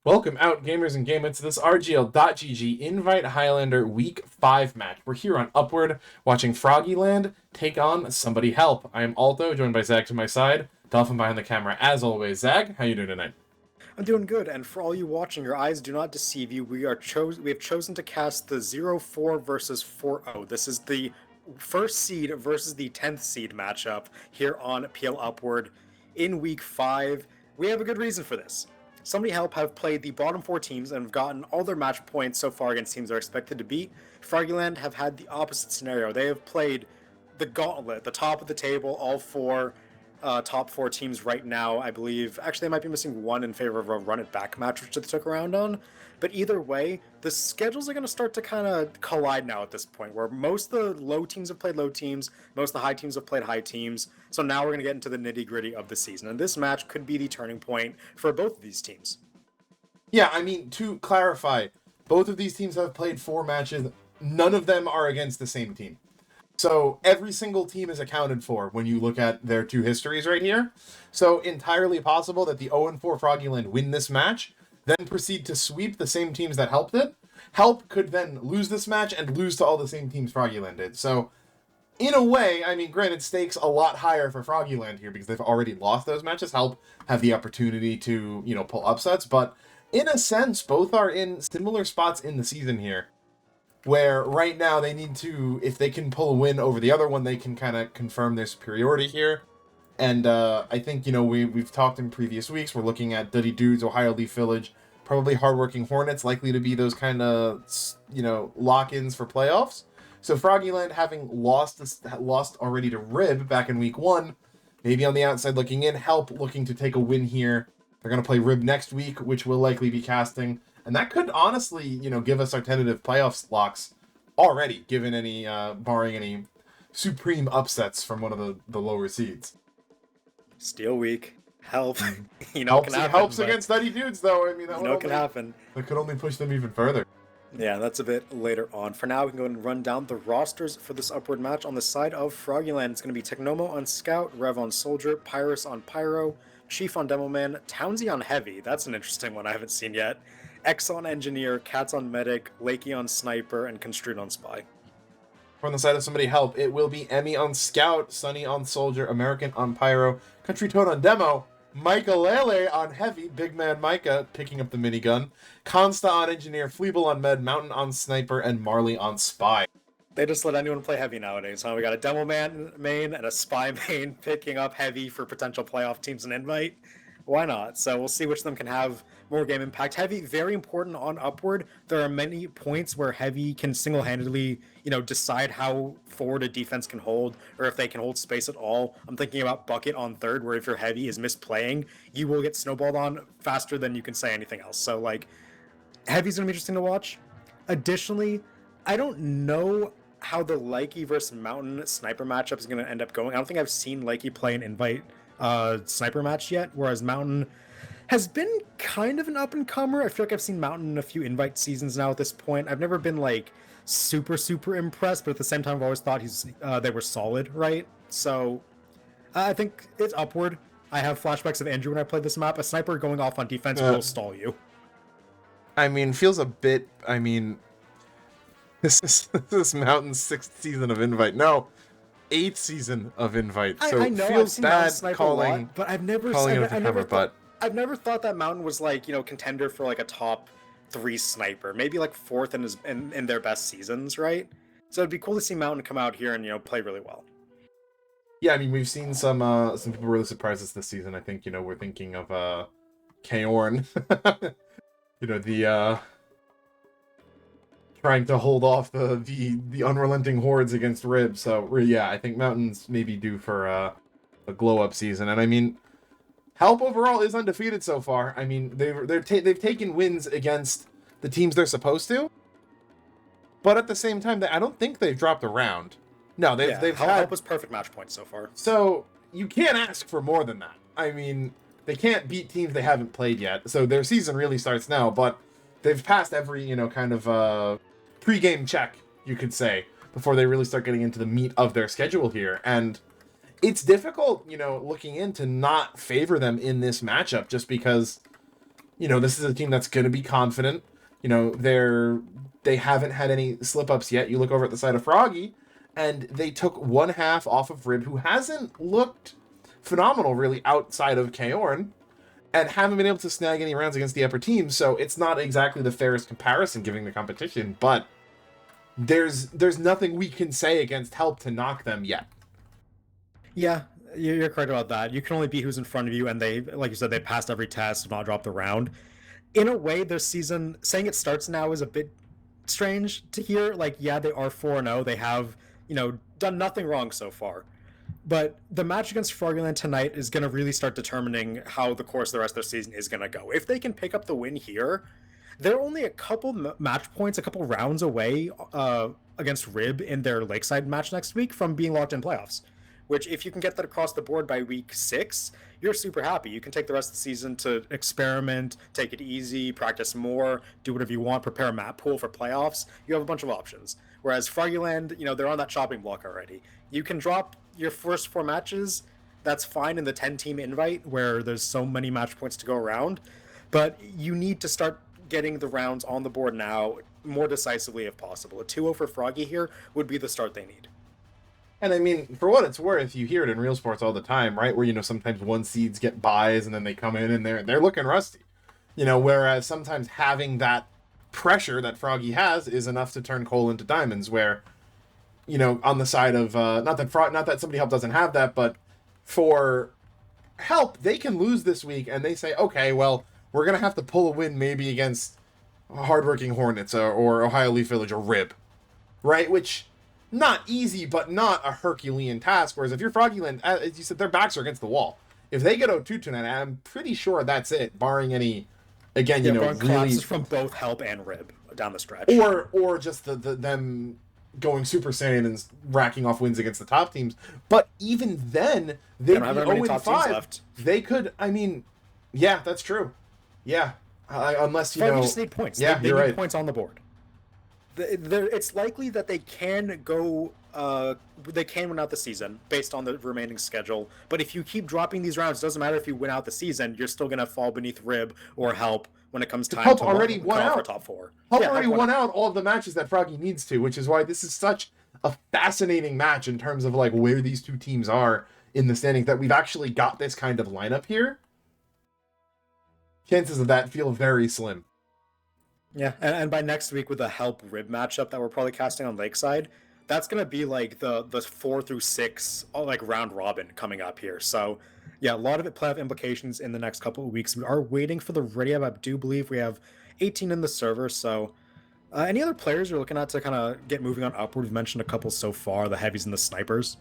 Welcome out, gamers and gamers, to this RGL.GG Invite Highlander Week 5 match. We're here on Upward, watching Froggieland take on Somebody Help. I am Alto, joined by Zag to my side. Dolphin behind the camera, as always. Zag, how you doing tonight? I'm doing good, and for all you watching, your eyes do not deceive you. We have chosen to cast the 0-4 versus 4-0. This is the first seed versus the 10th seed matchup here on PL Upward in week 5. We have a good reason for this. Somebody Help have played the bottom 4 teams and have gotten all their match points so far against teams they're expected to beat. Froggieland have had the opposite scenario. They have played the gauntlet, the top of the table, all four top 4 teams right now, I believe. Actually, they might be missing one in favor of a run it back match, which they took around on. But either way, the schedules are going to start to kind of collide now at this point, where most of the low teams have played low teams, most of the high teams have played high teams. So now we're going to get into the nitty gritty of the season. And this match could be the turning point for both of these teams. Yeah, I mean, to clarify, both of these teams have played 4 matches. None of them are against the same team. So every single team is accounted for when you look at their 2 histories right here. So entirely possible that the 0-4 Froggieland win this match, then proceed to sweep the same teams that helped it. Help could then lose this match and lose to all the same teams Froggieland did. So in a way, I mean, granted, stakes a lot higher for Froggieland here because they've already lost those matches. Help have the opportunity to, pull upsets. But in a sense, both are in similar spots in the season here, where right now they need to, if they can pull a win over the other one, they can kind of confirm their superiority here. And I think, we've talked in previous weeks, we're looking at Duddy Dudes, Ohio Leaf Village, probably hardworking Hornets, likely to be those kind of, lock-ins for playoffs. So Froggieland, having lost already to Rib back in week 1, maybe on the outside looking in, Help looking to take a win here. They're going to play Rib next week, which we'll likely be casting. And that could honestly, give us our tentative playoff locks already, given any, barring any supreme upsets from one of the lower seeds. Steel week. Help. Helps against Duddy Dudes, though. I mean, that can happen. That could only push them even further. Yeah, that's a bit later on. For now, we can go ahead and run down the rosters for this upward match. On the side of Froggieland, it's going to be Technomo on Scout, Rev on Soldier, Pyrus on Pyro, Chief on Demoman, Townsy on Heavy. That's an interesting one I haven't seen yet. X on Engineer, Cats on Medic, Lakey on Sniper, and Construed on Spy. From the side of Somebody Help, it will be Emmy on Scout, Sunny on Soldier, American on Pyro, Country Toad on Demo, Micah Lele on Heavy, Big Man Micah picking up the minigun, Consta on Engineer, Fleeble on Med, Mountain on Sniper, and Marley on Spy. They just let anyone play Heavy nowadays, huh? We got a Demo Man main and a Spy main picking up Heavy for potential playoff teams and Invite. Why not? So we'll see which of them can have more game impact. Heavy, very important on Upward. There are many points where Heavy can single-handedly, decide how forward a defense can hold, or if they can hold space at all. I'm thinking about Bucket on third, where if your Heavy is misplaying, you will get snowballed on faster than you can say anything else. So, Heavy's going to be interesting to watch. Additionally, I don't know how the Likey versus Mountain sniper matchup is going to end up going. I don't think I've seen Likey play an Invite sniper match yet, whereas Mountain has been kind of an up-and-comer. I feel like I've seen Mountain in a few Invite seasons now at this point. I've never been, super impressed, but at the same time, I've always thought they were solid, right? So, I think it's Upward. I have flashbacks of Andrew when I played this map. A sniper going off on defense will stall you. I mean, feels a bit, this is Mountain's 6th season of Invite. No, 8th season of Invite. So I know, it feels I've seen bad sniper calling, a lot, but I've never I've never thought that Mountain was contender for a top 3 sniper, maybe 4th in their best seasons, right? So it'd be cool to see Mountain come out here and play really well. Yeah, I mean, we've seen some people really surprise us this season. I think we're thinking of Kaorn, the trying to hold off the unrelenting hordes against Rib. So yeah, I think Mountain's maybe due for a glow up season. And I mean, Help overall is undefeated so far. I mean, they've taken wins against the teams they're supposed to, but at the same time, I don't think they've dropped a round. No, they've had Help was perfect match points so far. So you can't ask for more than that. I mean, they can't beat teams they haven't played yet. So their season really starts now, but they've passed every kind of pre-game check, you could say, before they really start getting into the meat of their schedule here. And it's difficult, looking in to not favor them in this matchup, just because This is a team that's going to be confident. They haven't had any slip-ups yet. You look over at the side of Froggy, and they took one half off of Rib, who hasn't looked phenomenal, really, outside of Kaorn, and haven't been able to snag any rounds against the upper team, so it's not exactly the fairest comparison giving the competition, but there's nothing we can say against Help to knock them yet. Yeah, you're correct about that. You can only beat who's in front of you, and they, like you said, they passed every test, not dropped the round. In a way, their season, saying it starts now is a bit strange to hear. Like, yeah, they are 4-0. They have, done nothing wrong so far. But the match against Froggieland tonight is going to really start determining how the course of the rest of their season is going to go. If they can pick up the win here, they're only a couple match points, a couple rounds away against Rib in their Lakeside match next week from being locked in playoffs. Which, if you can get that across the board by week 6, you're super happy. You can take the rest of the season to experiment, take it easy, practice more, do whatever you want, prepare a map pool for playoffs. You have a bunch of options. Whereas Froggieland, they're on that chopping block already. You can drop your first 4 matches. That's fine in the 10-team invite where there's so many match points to go around. But you need to start getting the rounds on the board now more decisively if possible. A 2-0 for Froggy here would be the start they need. And I mean, for what it's worth, you hear it in real sports all the time, right? Where, sometimes 1 seeds get buys and then they come in and they're looking rusty. Whereas sometimes having that pressure that Froggy has is enough to turn coal into diamonds, where, on the side of, not that somebody Help doesn't have that, but for Help, they can lose this week and they say, okay, well, we're going to have to pull a win maybe against Hardworking Hornets or Ohio Leaf Village or Rib, right? Which... not easy, but not a Herculean task. Whereas if you're Froggieland, as you said, their backs are against the wall. If they get 0-2 tonight, I'm pretty sure that's it, barring any, again, really from both Help and Rib down the stretch, or just the them going Super Saiyan and racking off wins against the top teams. But even then, they'd be 0-5. They could. I mean, yeah, that's true. Yeah, unless you just need points. Yeah, they need right. Points on the board. It's likely that they can go. They can win out the season based on the remaining schedule. But if you keep dropping these rounds, it doesn't matter if you win out the season. You're still going to fall beneath Rib or Help when it comes time Help to already won out. Top 4. Help already won out all of the matches that Froggy needs to, which is why this is such a fascinating match in terms of like where these two teams are in the standings. That we've actually got this kind of lineup here. Chances of that feel very slim. Yeah, and by next week with the Help Rib matchup that we're probably casting on Lakeside, that's going to be like the 4 through 6 like round robin coming up here. So yeah, a lot of it playoff implications in the next couple of weeks. We are waiting for the ready up. I do believe we have 18 in the server. So any other players you're looking at to kind of get moving on upward? We've mentioned a couple so far, the heavies and the snipers.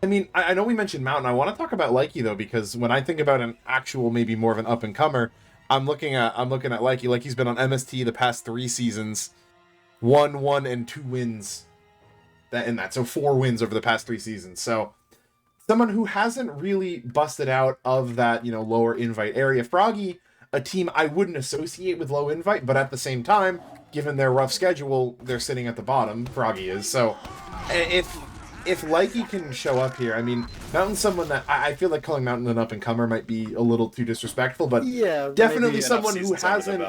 I mean, I know we mentioned Mountain. I want to talk about Likey though, because when I think about an actual, maybe more of an up and comer, I'm looking at Likey. Likey's been on MST the past 3 seasons, 1 and 2 wins. So 4 wins over the past 3 seasons. So someone who hasn't really busted out of that, lower invite area. Froggy, a team I wouldn't associate with low invite, but at the same time, given their rough schedule, they're sitting at the bottom. Froggy is. So if Likey can show up here, I mean, Mountain's someone that I feel like calling Mountain an up-and-comer might be a little too disrespectful, but yeah, definitely someone who hasn't,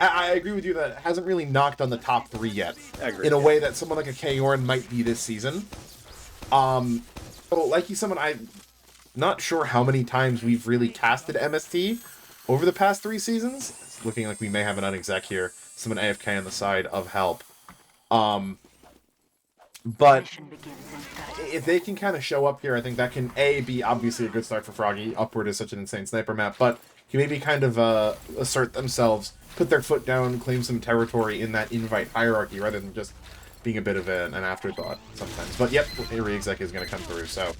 I agree with you, that hasn't really knocked on the top 3 yet, in a way that someone like a Kaorn might be this season. So Likey's someone I'm not sure how many times we've really casted MST over the past 3 seasons. It's looking like we may have an unexec here, someone AFK on the side of Help. But if they can kind of show up here, I think that can, be obviously a good start for Froggy. Upward is such an insane sniper map, but can maybe kind of assert themselves, put their foot down, claim some territory in that invite hierarchy, rather than just being a bit of an afterthought sometimes. But yep, a re-exec is going to come through, so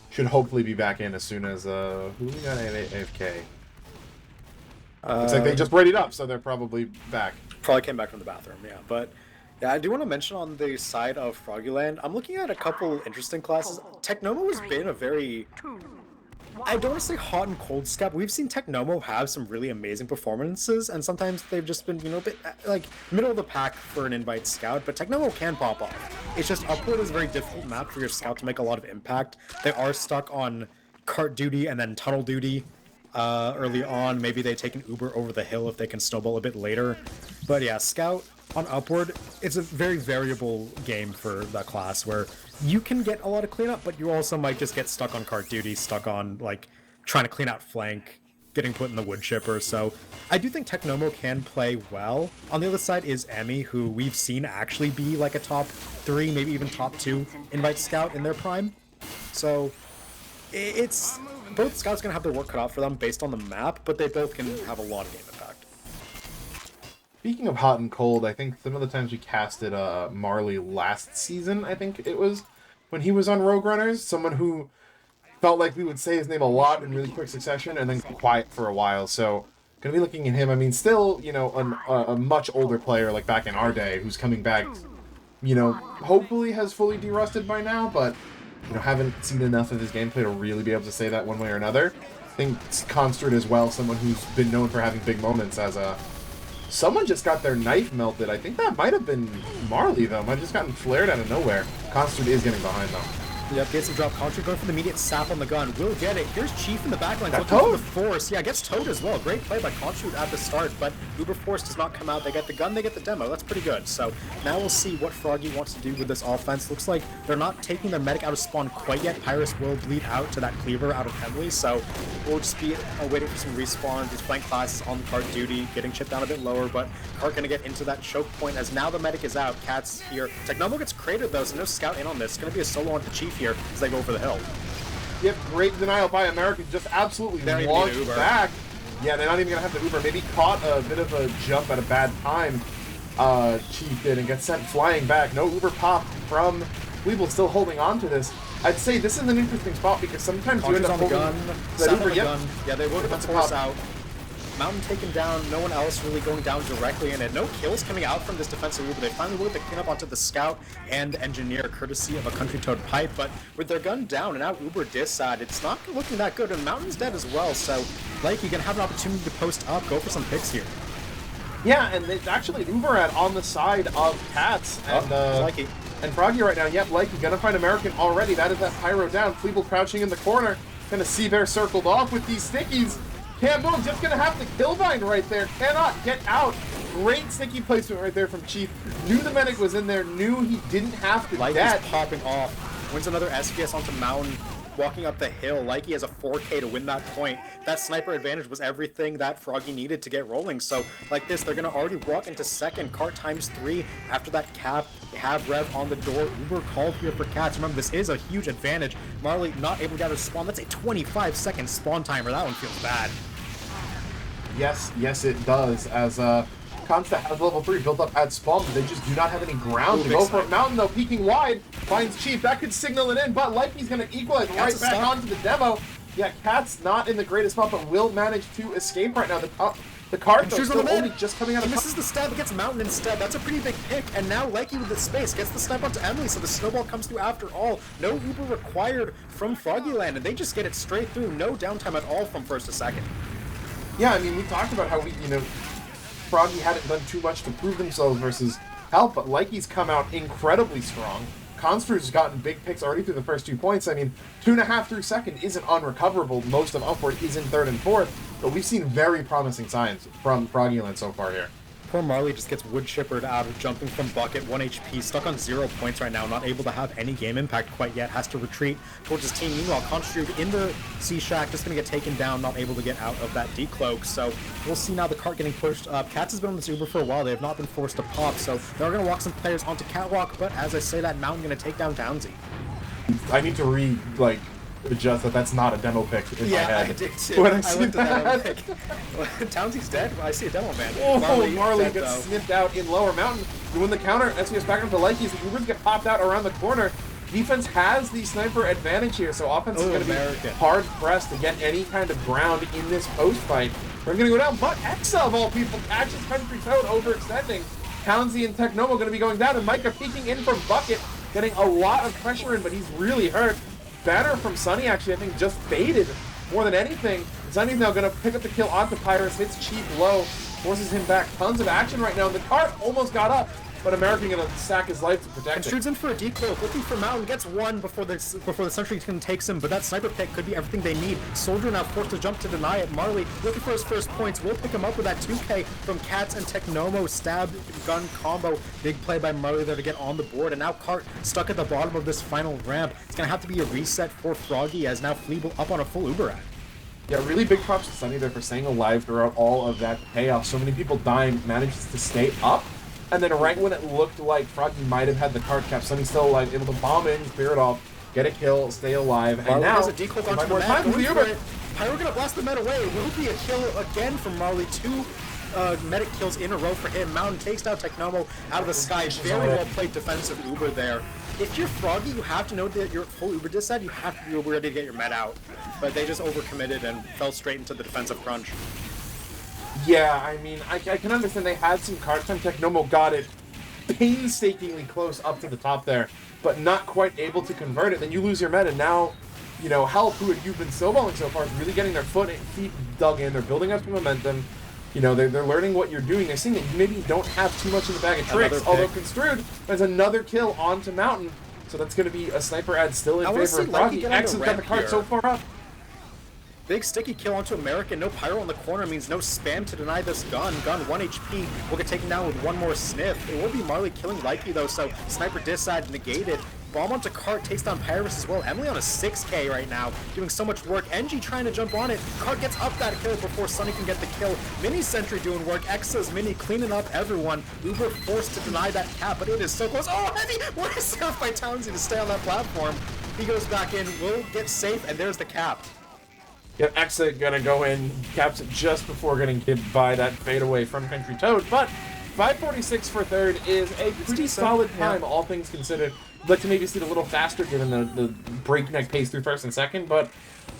should hopefully be back in as soon as, who we got AFK? Looks like they just readied up, so they're probably back. Probably came back from the bathroom, yeah, but... Yeah, I do want to mention on the side of Froggieland, I'm looking at a couple interesting classes. Technomo has been a very, I don't want to say hot and cold scout. We've seen Technomo have some really amazing performances, and sometimes they've just been, a bit like middle of the pack for an invite scout, but Technomo can pop off. It's just Upward is a very difficult map for your scout to make a lot of impact. They are stuck on cart duty and then tunnel duty. early on. Maybe they take an Uber over the hill if they can snowball a bit later. But yeah, Scout on Upward, it's a very variable game for that class where you can get a lot of cleanup, but you also might just get stuck on cart duty, stuck on like trying to clean out flank, getting put in the wood chipper. So I do think Technomo can play well. On the other side is Emmy, who we've seen actually be like a top 3, maybe even top 2 invite scout in their prime. So it's both scouts gonna have their work cut out for them based on the map, but they both can have a lot of game impact. Speaking of hot and cold, I think some of the times we casted Marley last season, I think it was, when he was on Rogue Runners, someone who felt like we would say his name a lot in really quick succession and then quiet for a while. So gonna be looking at him. I mean, still, you know, a much older player like back in our day who's coming back, you know, hopefully has fully derusted by now, but you know, haven't seen enough of his gameplay to really be able to say that one way or another. I think Constred as well, someone who's been known for having big moments as a... Someone just got their knife melted. I think that might have been Marley, though. Might have just gotten flared out of nowhere. Constred is getting behind, though. Yep, gets a drop. Contra going for the immediate sap on the gun. Will get it. Here's Chief in the backline. Got Looking for towed. the Force. Yeah, gets towed as well. Great play by Contra at the start, but Uber Force does not come out. They get the gun, they get the demo. That's pretty good. So now we'll see what Froggy wants to do with this offense. Looks like they're not taking their medic out of spawn quite yet. Pyrus will bleed out to that cleaver out of Emily, so we'll just be waiting for some respawn. These flank classes on the cart duty, getting chipped down a bit lower, but Cart gonna get into that choke point as now the medic is out. Cat's here. Technomo gets created though, so no scout in on this. It's gonna be a solo on the Chief here as they go for the hill. Yep, great denial by American, just absolutely launched back. Yeah, they're not even going to have the Uber. Maybe caught a bit of a jump at a bad time, Chief did, and gets sent flying back. No Uber pop from Weeble, still holding on to this. I'd say this is an interesting spot because sometimes you end up holding that Uber. Yep. Yeah, they will get the Force out. Mountain taken down, no one else really going down directly in it. No kills coming out from this defensive Uber. They finally will get the cleanup onto the Scout and Engineer, courtesy of a Country Toad pipe, but with their gun down and now Uber dis side, it's not looking that good, and Mountain's dead as well, so like you can have an opportunity to post up, go for some picks here. Yeah, and it's actually Uber at on the side of Cats and Likey. And Froggy right now. Yep, Likey gonna find American already. That is that Pyro down. Fleeble crouching in the corner. Gonna see Bear circled off with these stickies. Campbell just gonna have to killbind right there. Cannot get out. Great sticky placement right there from Chief. Knew the medic was in there. Knew he didn't have to Likey's popping off. Wins another SPS onto Mountain. Walking up the hill. Likey has a 4K to win that point. That sniper advantage was everything that Froggy needed to get rolling. So like this, they're gonna already walk into second. Cart ×3 after that cap. They have Rev on the door. Uber called here for Cats. Remember, this is a huge advantage. Marley not able to get out of spawn. That's a 25-second spawn timer. That one feels bad. Yes, it does. As Consta has level 3 built up at spawn, but they just do not have any ground to go for it. Mountain, though, peeking wide, finds Chief. That could signal it in, but Likey's going to equalize right back onto the demo. Yeah, Cat's not in the greatest spot, but will manage to escape right now. The card, though, still only just coming out of... He misses the stab, gets Mountain instead. That's a pretty big pick, and now Likey with the space gets the snipe onto Emily, so the snowball comes through after all. No Uber required from Froggieland, and they just get it straight through. No downtime at all from first to second. Yeah, I mean, we talked about how Froggy hadn't done too much to prove themselves versus Help, but Likey's come out incredibly strong. Conster's gotten big picks already through the first 2 points. I mean, 2.5 through second isn't unrecoverable. Most of Upward is in third and fourth, but we've seen very promising signs from Froggieland so far here. Poor Marley just gets wood chippered out of jumping from bucket, 1 HP, stuck on 0 points right now, not able to have any game impact quite yet, has to retreat towards his team. Meanwhile, Construd in the C-Shack, just going to get taken down, not able to get out of that decloak. So we'll see now the cart getting pushed up. Cats has been on this Uber for a while. They have not been forced to pop, so they're going to walk some players onto Catwalk, but as I say that, Mountain going to take down Downsy. I need to adjust that's not a demo pick in my head. I did too. When I looked at that, I'm like, Townsy's dead? I see a demo man. Oh, Marley gets snipped out in lower mountain. You win the counter, SPS back into Likey's. The Ubers get popped out around the corner. Defense has the sniper advantage here, so offense is going to be hard pressed to get any kind of ground in this post fight. We're going to go down, but Exa of all people catches Country Toad overextending. Townsy and Technomo going to be going down, and Micah peeking in from Bucket, getting a lot of pressure in, but he's really hurt. Banner from Sunny actually, I think, just faded more than anything. Sunny's now going to pick up the kill onto Pyrus, hits Chief low, forces him back. Tons of action right now, and the cart almost got up. but American gonna sack his life to protect it. Shoots in for a decloak, looking for Mountain, gets one before the sentry takes him, but that sniper pick could be everything they need. Soldier now forced to jump to deny it. Marley looking for his first points, will pick him up with that 2K from Cats and Technomo. Stab gun combo, big play by Marley there to get on the board, and now Cart stuck at the bottom of this final ramp. It's gonna have to be a reset for Froggy, as now Fleeble up on a full Uber ad. Yeah, really big props to Sunny there for staying alive throughout all of that payoff. So many people dying, manages to stay up. And then right when it looked like Froggy might have had the card cap, Sunny's still alive, able to bomb in, clear it off, get a kill, stay alive. And Marley now, has a decloak onto the map, going for it. Pyro gonna blast the med away. Will be a kill again from Marley. 2 medic kills in a row for him. Mountain takes down Technomo out of the sky. Very well played defensive Uber there. If you're Froggy, you have to know that you're full Uber disad, you have to be ready to get your med out. But they just overcommitted and fell straight into the defensive crunch. Yeah, I mean, I can understand they had some card time. Technomo got it painstakingly close up to the top there, but not quite able to convert it. Then you lose your med, and now, you know, Help, who you've been snowballing so far, is really getting their feet dug in. They're building up some momentum. You know, they're learning what you're doing. They're seeing that you maybe don't have too much in the bag of tricks. Although construed, there's another kill onto Mountain. So that's going to be a sniper ad still in favor of Froggy. X has got the card so far up. Big sticky kill onto American. No pyro in the corner means no spam to deny this gun. Gun 1 HP will get taken down with one more sniff. It will be Marley killing Likey though, so sniper disad negated. Bomb onto Cart, takes down Pyrus as well. Emily on a 6K right now, doing so much work. NG trying to jump on it. Cart gets up that kill before Sunny can get the kill. Mini Sentry doing work. Exa's Mini cleaning up everyone. Uber forced to deny that cap, but it is so close. Oh, Heavy! What a stuff by Townsy to stay on that platform. He goes back in, will get safe, and there's the cap. Yep, Exa gonna go in, caps it just before getting hit by that fadeaway from Country Toad, but 5:46 for third is a pretty solid time, all things considered. I'd like to maybe see it a little faster given the breakneck pace through first and second, but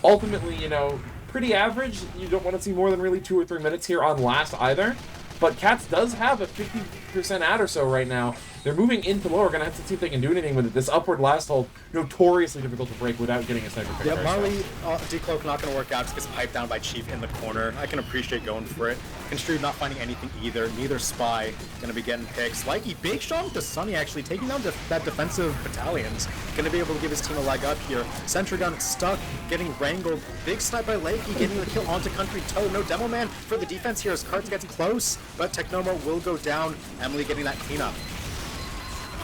ultimately, you know, pretty average. You don't want to see more than really 2 or 3 minutes here on last either. But Cats does have a 50% ad or so right now. They're moving into lower. Gonna have to see if they can do anything with it. This upward last hold, notoriously difficult to break without getting a sniper pick. Yeah, Marley, decloak not gonna work out. Just gets piped down by Chief in the corner. I can appreciate going for it. Construed not finding anything either. Neither Spy gonna be getting picks. Likey, big shot to Sunny actually, taking down that defensive battalions. Gonna be able to give his team a leg up here. Sentry gun stuck, getting wrangled. Big snipe by Lakey, getting the kill onto Country Toad. No Demo Man for the defense here as Cards gets close, but Technomo will go down. Emily getting that cleanup.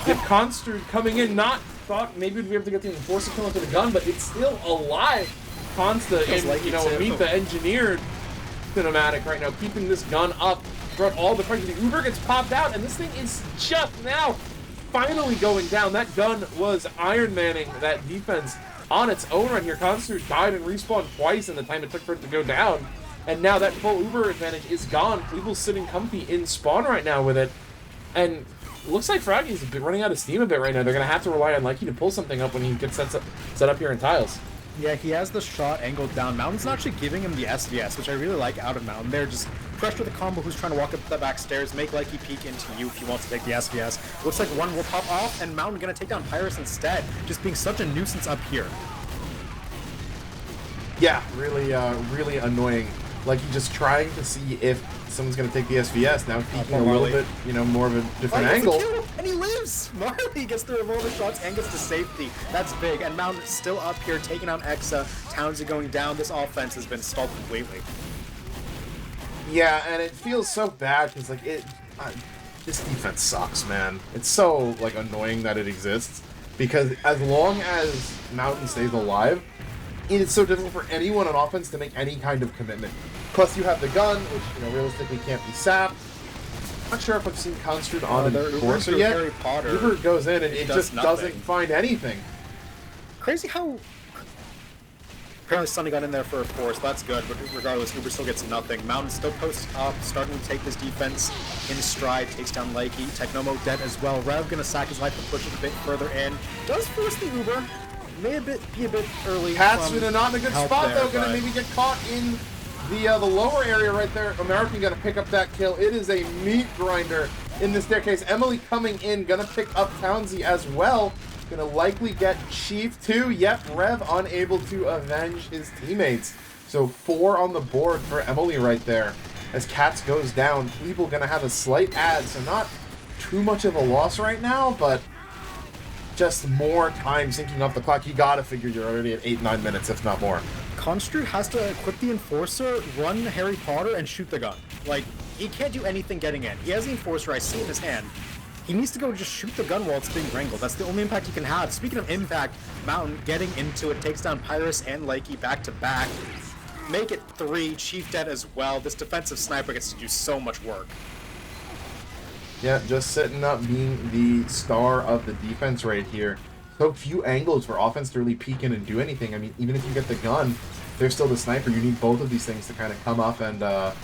Yep, Construed coming in, not thought maybe we'd be able to get the Enforcer kill into the gun, but it's still alive. Consta and, you know, meet the engineered cinematic right now, keeping this gun up throughout all the parts. The Uber gets popped out, and this thing is just now finally going down. That gun was Iron Manning that defense on its own right here. Construed died and respawned twice in the time it took for it to go down. And now that full Uber advantage is gone. Cleveland's sitting comfy in spawn right now with it. And looks like Froggy's running out of steam a bit right now. They're going to have to rely on Likey to pull something up when he gets set up here in tiles. Yeah, he has the shot angled down. Mountain's not actually giving him the SVS, which I really like out of Mountain. They're just pressure the combo who's trying to walk up the back stairs, make Likey peek into you if he wants to take the SVS. Looks like one will pop off, and Mountain going to take down Pyrus instead, just being such a nuisance up here. Yeah, really annoying. Like, he's just trying to see if someone's going to take the SVS. Now peeking a little bit, you know, more of a different angle. Kill, and he lives! Marley gets the revolver shots and gets to safety. That's big. And Mountain still up here, taking out Exa. Townsy going down. This offense has been stalled completely. Yeah, and it feels so bad because, like, this defense sucks, man. It's so, like, annoying that it exists. Because as long as Mountain stays alive, it's so difficult for anyone on offense to make any kind of commitment. Plus, you have the gun, which, you know, realistically can't be sapped. Not sure if I've seen Construed on the Enforcer yet. Uber goes in and it just doesn't find anything. Crazy how... Apparently Sunny got in there for a force, that's good, but regardless, Uber still gets nothing. Mountain still posts up, starting to take this defense in stride, takes down Likey. Technomo dead as well. Rev gonna sack his life and push it a bit further in. Does force the Uber. May be a bit early. Pat's not in a good spot though, gonna maybe get caught in the lower area right there. American gonna pick up that kill. It is a meat grinder in the staircase. Emily coming in, gonna pick up Townsy as well. Gonna likely get Chief too. Yep, Rev unable to avenge his teammates. So 4 on the board for Emily right there. As Cats goes down, Cleveland gonna have a slight ad, so not too much of a loss right now, but just more time syncing up the clock. You gotta figure you're already at 8-9 minutes, if not more. Construed has to equip the Enforcer, run Harry Potter, and shoot the gun. Like, he can't do anything getting in. He has the Enforcer, I see it in his hand. He needs to go just shoot the gun while it's being wrangled. That's the only impact he can have. Speaking of impact, Mountain getting into it, takes down Pyrus and Likey back to back. Make it 3, Chief dead as well. This defensive sniper gets to do so much work. Yeah, just setting up, being the star of the defense right here. So few angles for offense to really peek in and do anything. I mean, even if you get the gun, there's still the sniper. You need both of these things to kind of come up and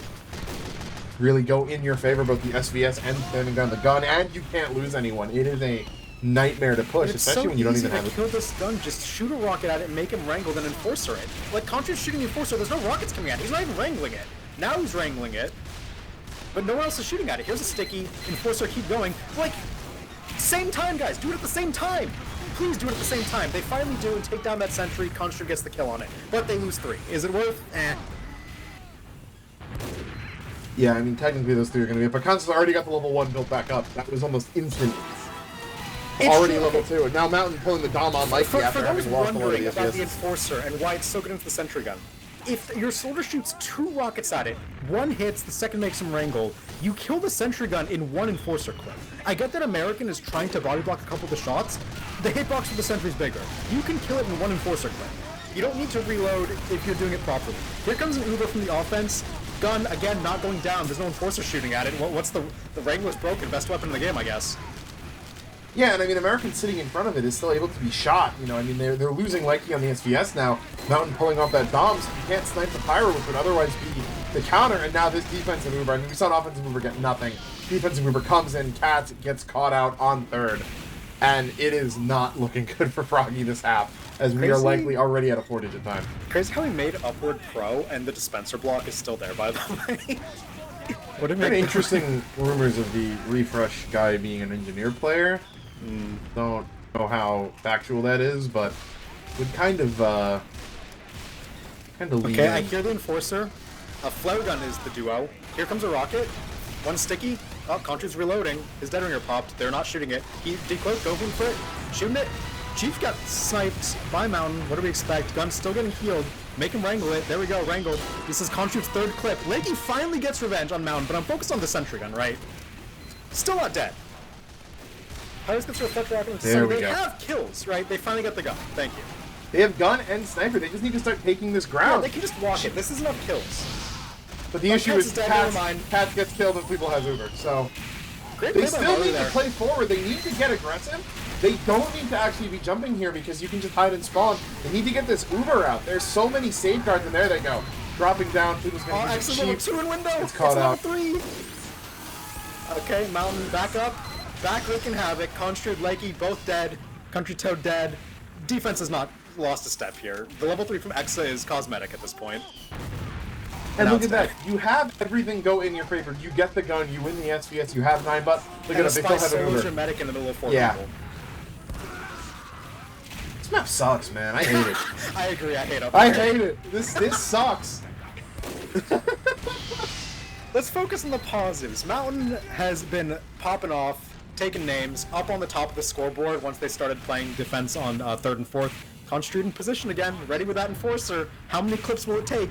really go in your favor, both the SVS and standing down the gun, and you can't lose anyone. It is a nightmare to push, especially so when you don't even have have it. Kill this gun, just shoot a rocket at it, make him wrangle, then Enforcer it. Like, Contra's shooting the Enforcer, there's no rockets coming at it. He's not even wrangling it. Now he's wrangling it. But no one else is shooting at it. Here's a sticky. Enforcer, keep going. Like, same time, guys. Do it at the same time. Please do it at the same time. They finally do and take down that sentry. Constru gets the kill on it. But they lose 3. Is it worth? Yeah, I mean, technically those 3 are going to be... But Constance already got the level 1 built back up. That was almost instant. Already level 2. And now Mountain pulling the Dom on Mikey after having lost the wondering the about the Enforcer and why it's so good into the sentry gun. If your soldier shoots 2 rockets at it, 1 hits, the second makes him wrangle, you kill the sentry gun in 1 Enforcer clip. I get that American is trying to body block a couple of the shots. The hitbox for the sentry is bigger. You can kill it in 1 Enforcer clip. You don't need to reload if you're doing it properly. Here comes an Uber from the offense. Gun, again, not going down. There's no Enforcer shooting at it. What's the Wrangler's broken. Best weapon in the game, I guess. Yeah, and I mean, American sitting in front of it is still able to be shot. You know, I mean, they're losing Likey on the SVS now. Mountain pulling off that Dom, so you can't snipe the Pyro, which would otherwise be the counter. And now this defensive Uber, I mean, we saw an offensive Uber get nothing. Defensive Uber comes in, Cats gets caught out on 3rd. And it is not looking good for Froggy this half, as we are likely already at a 4-digit time. Crazy how he made Upward Pro, and the dispenser block is still there, by the way. What What interesting rumors of the Refresh guy being an engineer player. Don't know how factual that is, but would kind of lean Okay, in. I hear the Enforcer. A flare gun is the duo. Here comes a rocket. 1 sticky. Oh, Contra's reloading. His dead ringer popped. They're not shooting it. He decloaked, go for it. Shooting it. Chief got sniped by Mountain. What do we expect? Gun's still getting healed. Make him wrangle it. There we go, wrangled. This is Contra's 3rd clip. Lakey finally gets revenge on Mountain, but I'm focused on the sentry gun, right? Still not dead. Pirates gets reflect rocket into There we They go. have kills, right? They finally got the gun. Thank you. They have gun and sniper. They just need to start taking this Yeah, ground. they can just walk it. This is enough kills. But the issue Cats is is dead, never Cats, mind. Cats gets killed and people has Uber. So Great they play by still Marley need there. to play forward. They need to get aggressive. They don't need to actually be jumping here because you can just hide and spawn. They need to get this Uber out. There's so many safeguards, and there they go. Dropping down. People's Oh, going to actually, level 2 in window. It's caught out. Level 3. Okay, Mountain back up. Back wreaking havoc. Construed, Lakey, both dead. Country Toad dead. Defense has not lost a step here. The level 3 from Exa is cosmetic at this point. And Now look it's at that. You have everything go in your favor. You get the gun. You win the SVS. You have 9 bucks. Look at And a it. They spy still have an soldier Uber. medic in the middle of 4 Yeah. people. This map sucks, man. I hate it. I agree, I hate it. I hate it. This sucks. Let's focus on the positives. Mountain has been popping off, taking names, up on the top of the scoreboard once they started playing defense on 3rd and 4th. Construed in position again, ready with that Enforcer. How many clips will it take?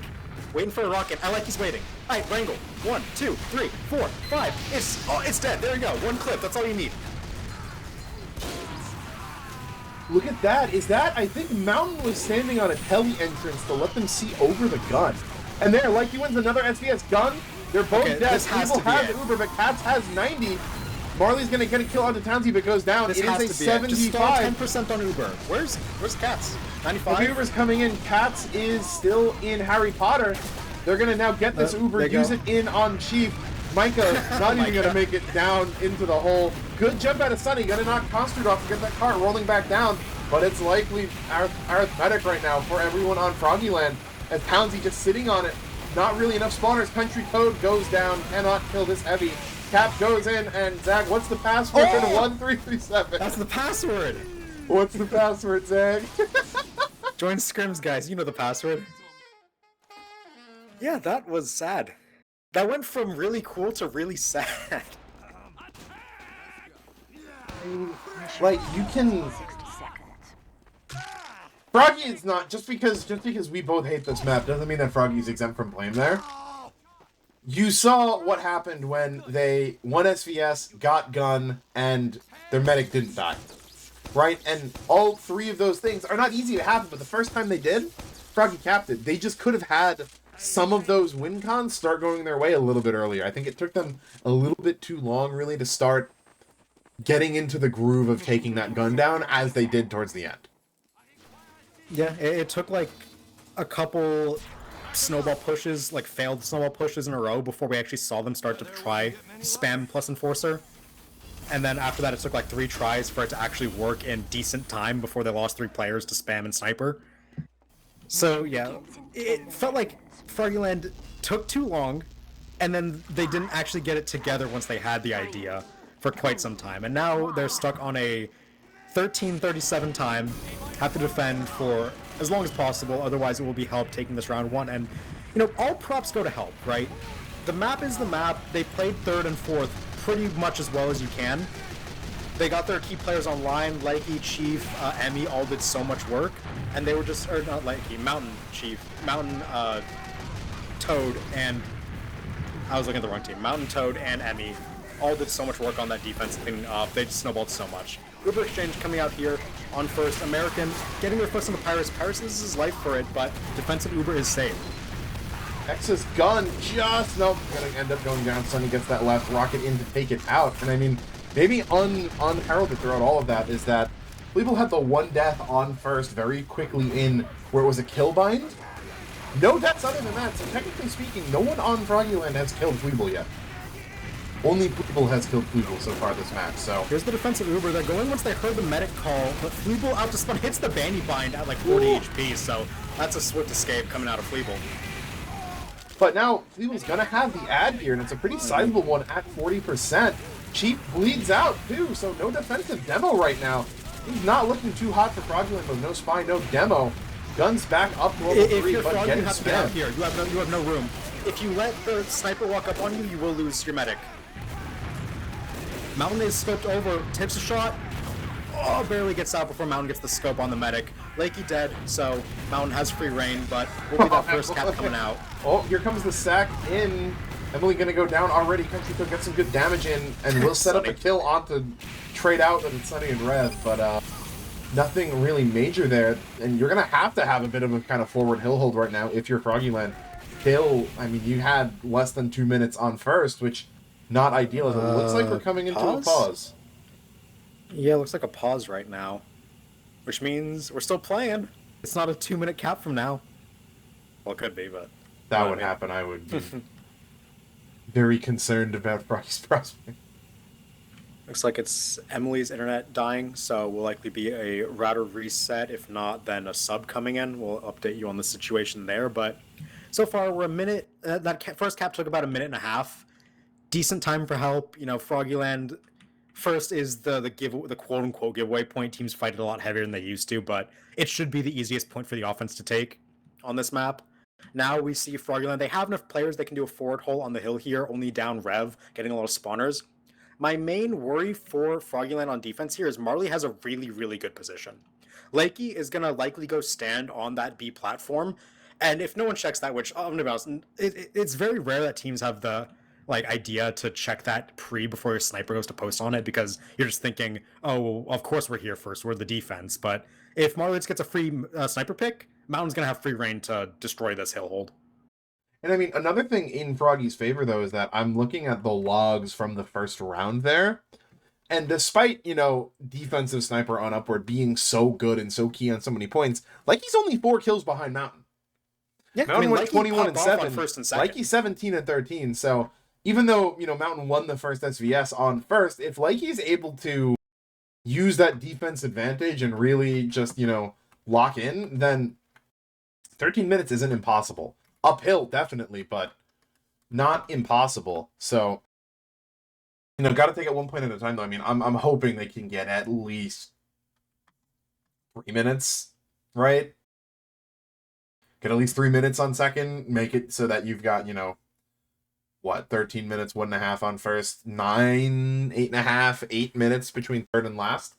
Waiting for a rocket. I like he's waiting. Alright, wrangle. 1, 2, 3, 4, 5. It's dead. There you go. 1 clip. That's all you need. Look at that. Is that... I think Mountain was standing on a tele entrance to let them see over the gun. And there, like he wins another SVS gun. They're both Okay, dead. this has People to be have it. Uber, but Cats has 90. Marley's going to get a kill onto Townsy if it goes down. This It has is a to be it. Just stall 75. 10% on Uber. Where's Cats? The 95? Uber's coming in. Cats is still in Harry Potter. They're going to now get this Uber, there you use go. it in on Chief. Micah not even going to make it down into the hole. Good jump out of Sunny. Going to knock Construed off to get that car rolling back down. But it's likely arithmetic right now for everyone on Froggieland. As Townsy just sitting on it. Not really enough spawners. Country Code goes down. Cannot kill this heavy. Cap goes in. And Zag, what's the password? Oh! 1337. That's the password. What's the password, Zag? Join scrims, guys. You know the password. Yeah, that was sad. That went from really cool to really sad. like, you can... Froggy is not... Just because we both hate this map doesn't mean that Froggy's exempt from blame there. You saw what happened when they won SVS, got gun, and their medic didn't die. Right? And all three of those things are not easy to happen, but the first time they did, Froggy capped it. They just could have had some of those win cons start going their way a little bit earlier. I think it took them a little bit too long, really, to start getting into the groove of taking that gun down as they did towards the end. Yeah, it took like a couple snowball pushes, like failed snowball pushes in a row before we actually saw them start to try spam plus enforcer. And then after that, it took like 3 tries for it to actually work in decent time before they lost 3 players to spam and sniper. So yeah, it felt like Froggieland took too long, and then they didn't actually get it together once they had the idea for quite some time. And now they're stuck on a 13:37 time, have to defend for as long as possible, otherwise it will be help taking this round 1. And, you know, all props go to help, right? The map is the map. They played 3rd and 4th pretty much as well as you can. They got their key players online, Likey, Chief, Emmy, all did so much work. And they were just, or not Likey, Mountain Chief, Mountain, Toad, and I was looking at the wrong team. Mountain Toad and Emmy all did so much work on that defense cleaning up. They just snowballed so much. Uber Exchange coming out here on first. American getting their foot on the Pirates. Pirates loses his life for it, but defensive Uber is safe. X's gun just, nope, gonna end up going down. Sunny gets that last rocket in to take it out. And I mean, maybe unheralded throughout all of that is that Fleeble had the one death on first very quickly in where it was a kill bind. No deaths other than that, so technically speaking, no one on Froggieland has killed Fleeble yet. Only Fleeble has killed Fleeble so far this match, so... Here's the defensive Uber. They're going once they heard the medic call, but Fleeble out to spawn hits the Bandy Bind at like 40 HP, so that's a swift escape coming out of Fleeble. But now, Fleeble's gonna have the ad here, and it's a pretty sizable one at 40%. Chief bleeds out, too, so no defensive demo right now. He's not looking too hot for Froggieland, but no spy, no demo. Guns back up to level 3, but getting spammed. Get out here. You have no room. If you let the sniper walk up on you, you will lose your medic. Mountain is scoped over, takes a shot. Oh, barely gets out before Mountain gets the scope on the medic. Lakey dead, so Mountain has free reign, but will be that first cap coming out. Oh, here comes the sack in. Emily gonna go down already. Country Cook gets some good damage in, and will set up a kill on to trade out with Sunny and Rev, but nothing really major there. And you're gonna have to have a bit of a kind of forward hill hold right now if you're Froggieland. Kill, I mean, you had less than 2 minutes on first, which not ideal. It looks like we're coming into a pause. Yeah, it looks like a pause right now, which means we're still playing. It's not a 2-minute cap from now. Well, it could be, but... That would happen, I would be very concerned about Froggy's prospect. Looks like it's Emily's internet dying, so will likely be a router reset. If not, then a sub coming in. We'll update you on the situation there, but so far we're a minute. First cap took about a minute and a half. Decent time for help. You know, Froggieland first is the quote unquote giveaway point. Teams fight it a lot heavier than they used to, but it should be the easiest point for the offense to take on this map. Now we see Froggieland. They have enough players they can do a forward hole on the hill here, only down Rev, getting a lot of spawners. My main worry for Froggieland on defense here is Marley has a really, really good position. Lakey is going to likely go stand on that B platform, and if no one checks that, which I'm gonna be honest, it's very rare that teams have the idea to check that before your sniper goes to post on it, because you're just thinking, oh, well, of course we're here first, we're the defense. But if Marley gets a free sniper pick, Mountain's going to have free reign to destroy this hill hold. And I mean, another thing in Froggy's favor, though, is that I'm looking at the logs from the first round there. And despite, you know, defensive sniper on Upward being so good and so key on so many points, he's only 4 kills behind Mountain. Yeah, Mountain went 21 and 7. First and second. Likey's 17 and 13. So even though, you know, Mountain won the first SVS on first, if Likey's able to use that defense advantage and really just, you know, lock in, then 13 minutes isn't impossible. Uphill, definitely, but not impossible. So, you know, got to take it one point at a time, though. I mean, I'm hoping they can get at least 3 minutes, right? Get at least 3 minutes on second. Make it so that you've got, you know, what, 13 minutes, 1.5 on first, 9, 8.5, 8 minutes between third and last.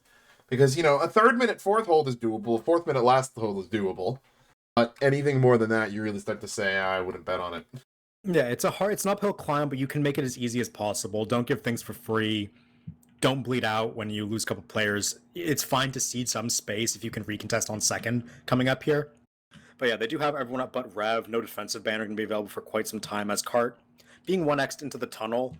Because, you know, a third minute fourth hold is doable, a fourth minute last hold is doable. But anything more than that, you really start to say, I wouldn't bet on it. Yeah, it's an uphill climb, but you can make it as easy as possible. Don't give things for free. Don't bleed out when you lose a couple players. It's fine to cede some space if you can recontest on second coming up here. But yeah, they do have everyone up but Rev. No defensive banner going to be available for quite some time as Cart being 1x'd into the tunnel.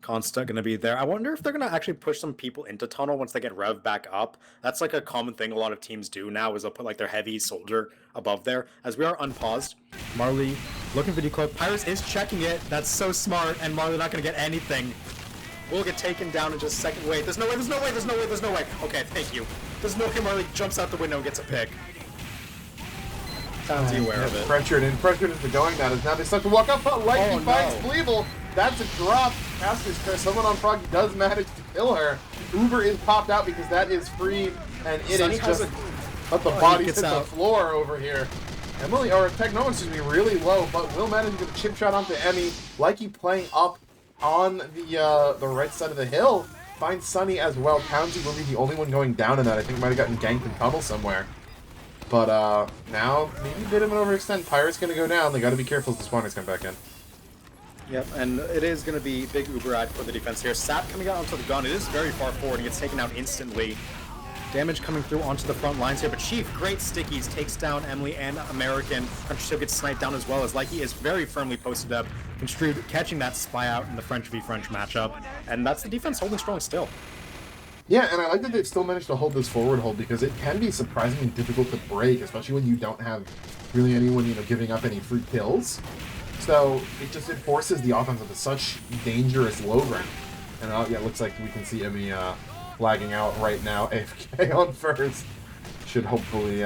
Consta going to be there. I wonder if they're going to actually push some people into tunnel once they get Rev back up. That's like a common thing a lot of teams do now is they'll put like their heavy soldier above there. As we are unpaused, Marley looking for decloak. Pyrus is checking it. That's so smart, and Marley not going to get anything. We'll get taken down in just a second. Wait, there's no way. Okay, thank you. There's no way Marley jumps out the window and gets a pick. Sounds aware of it. Pressured into going that is now they start to walk up, but Lightning finds Fleeble. That's a drop. Caster's curse. Someone on Froggy does manage to kill her. Uber is popped out because that is free, and it Sunny is just let the body hit the floor over here. Emily, or Techno, excuse me, really low, but will manage to get a chip shot onto Emmy. Likey playing up on the right side of the hill. Finds Sunny as well. Townsy will be the only one going down in that. I think might have gotten ganked in tunnel somewhere. But now maybe a bit of an overextend. Pirate's gonna go down. They gotta be careful as the spawners come back in. Yep, and it is going to be big Uber ad for the defense here. Sap coming out onto the gun. It is very far forward and gets taken out instantly. Damage coming through onto the front lines here, but Chief, great stickies, takes down Emily and American. Country Shield gets sniped down as well as Likey is very firmly posted up. Construed catching that spy out in the French v French matchup, and that's the defense holding strong still. Yeah, and I like that they've still managed to hold this forward hold because it can be surprisingly difficult to break, especially when you don't have really anyone, you know, giving up any free kills. So it forces the offense into such dangerous low ground. And yeah, it looks like we can see Emmy lagging out right now. AFK on first. Should hopefully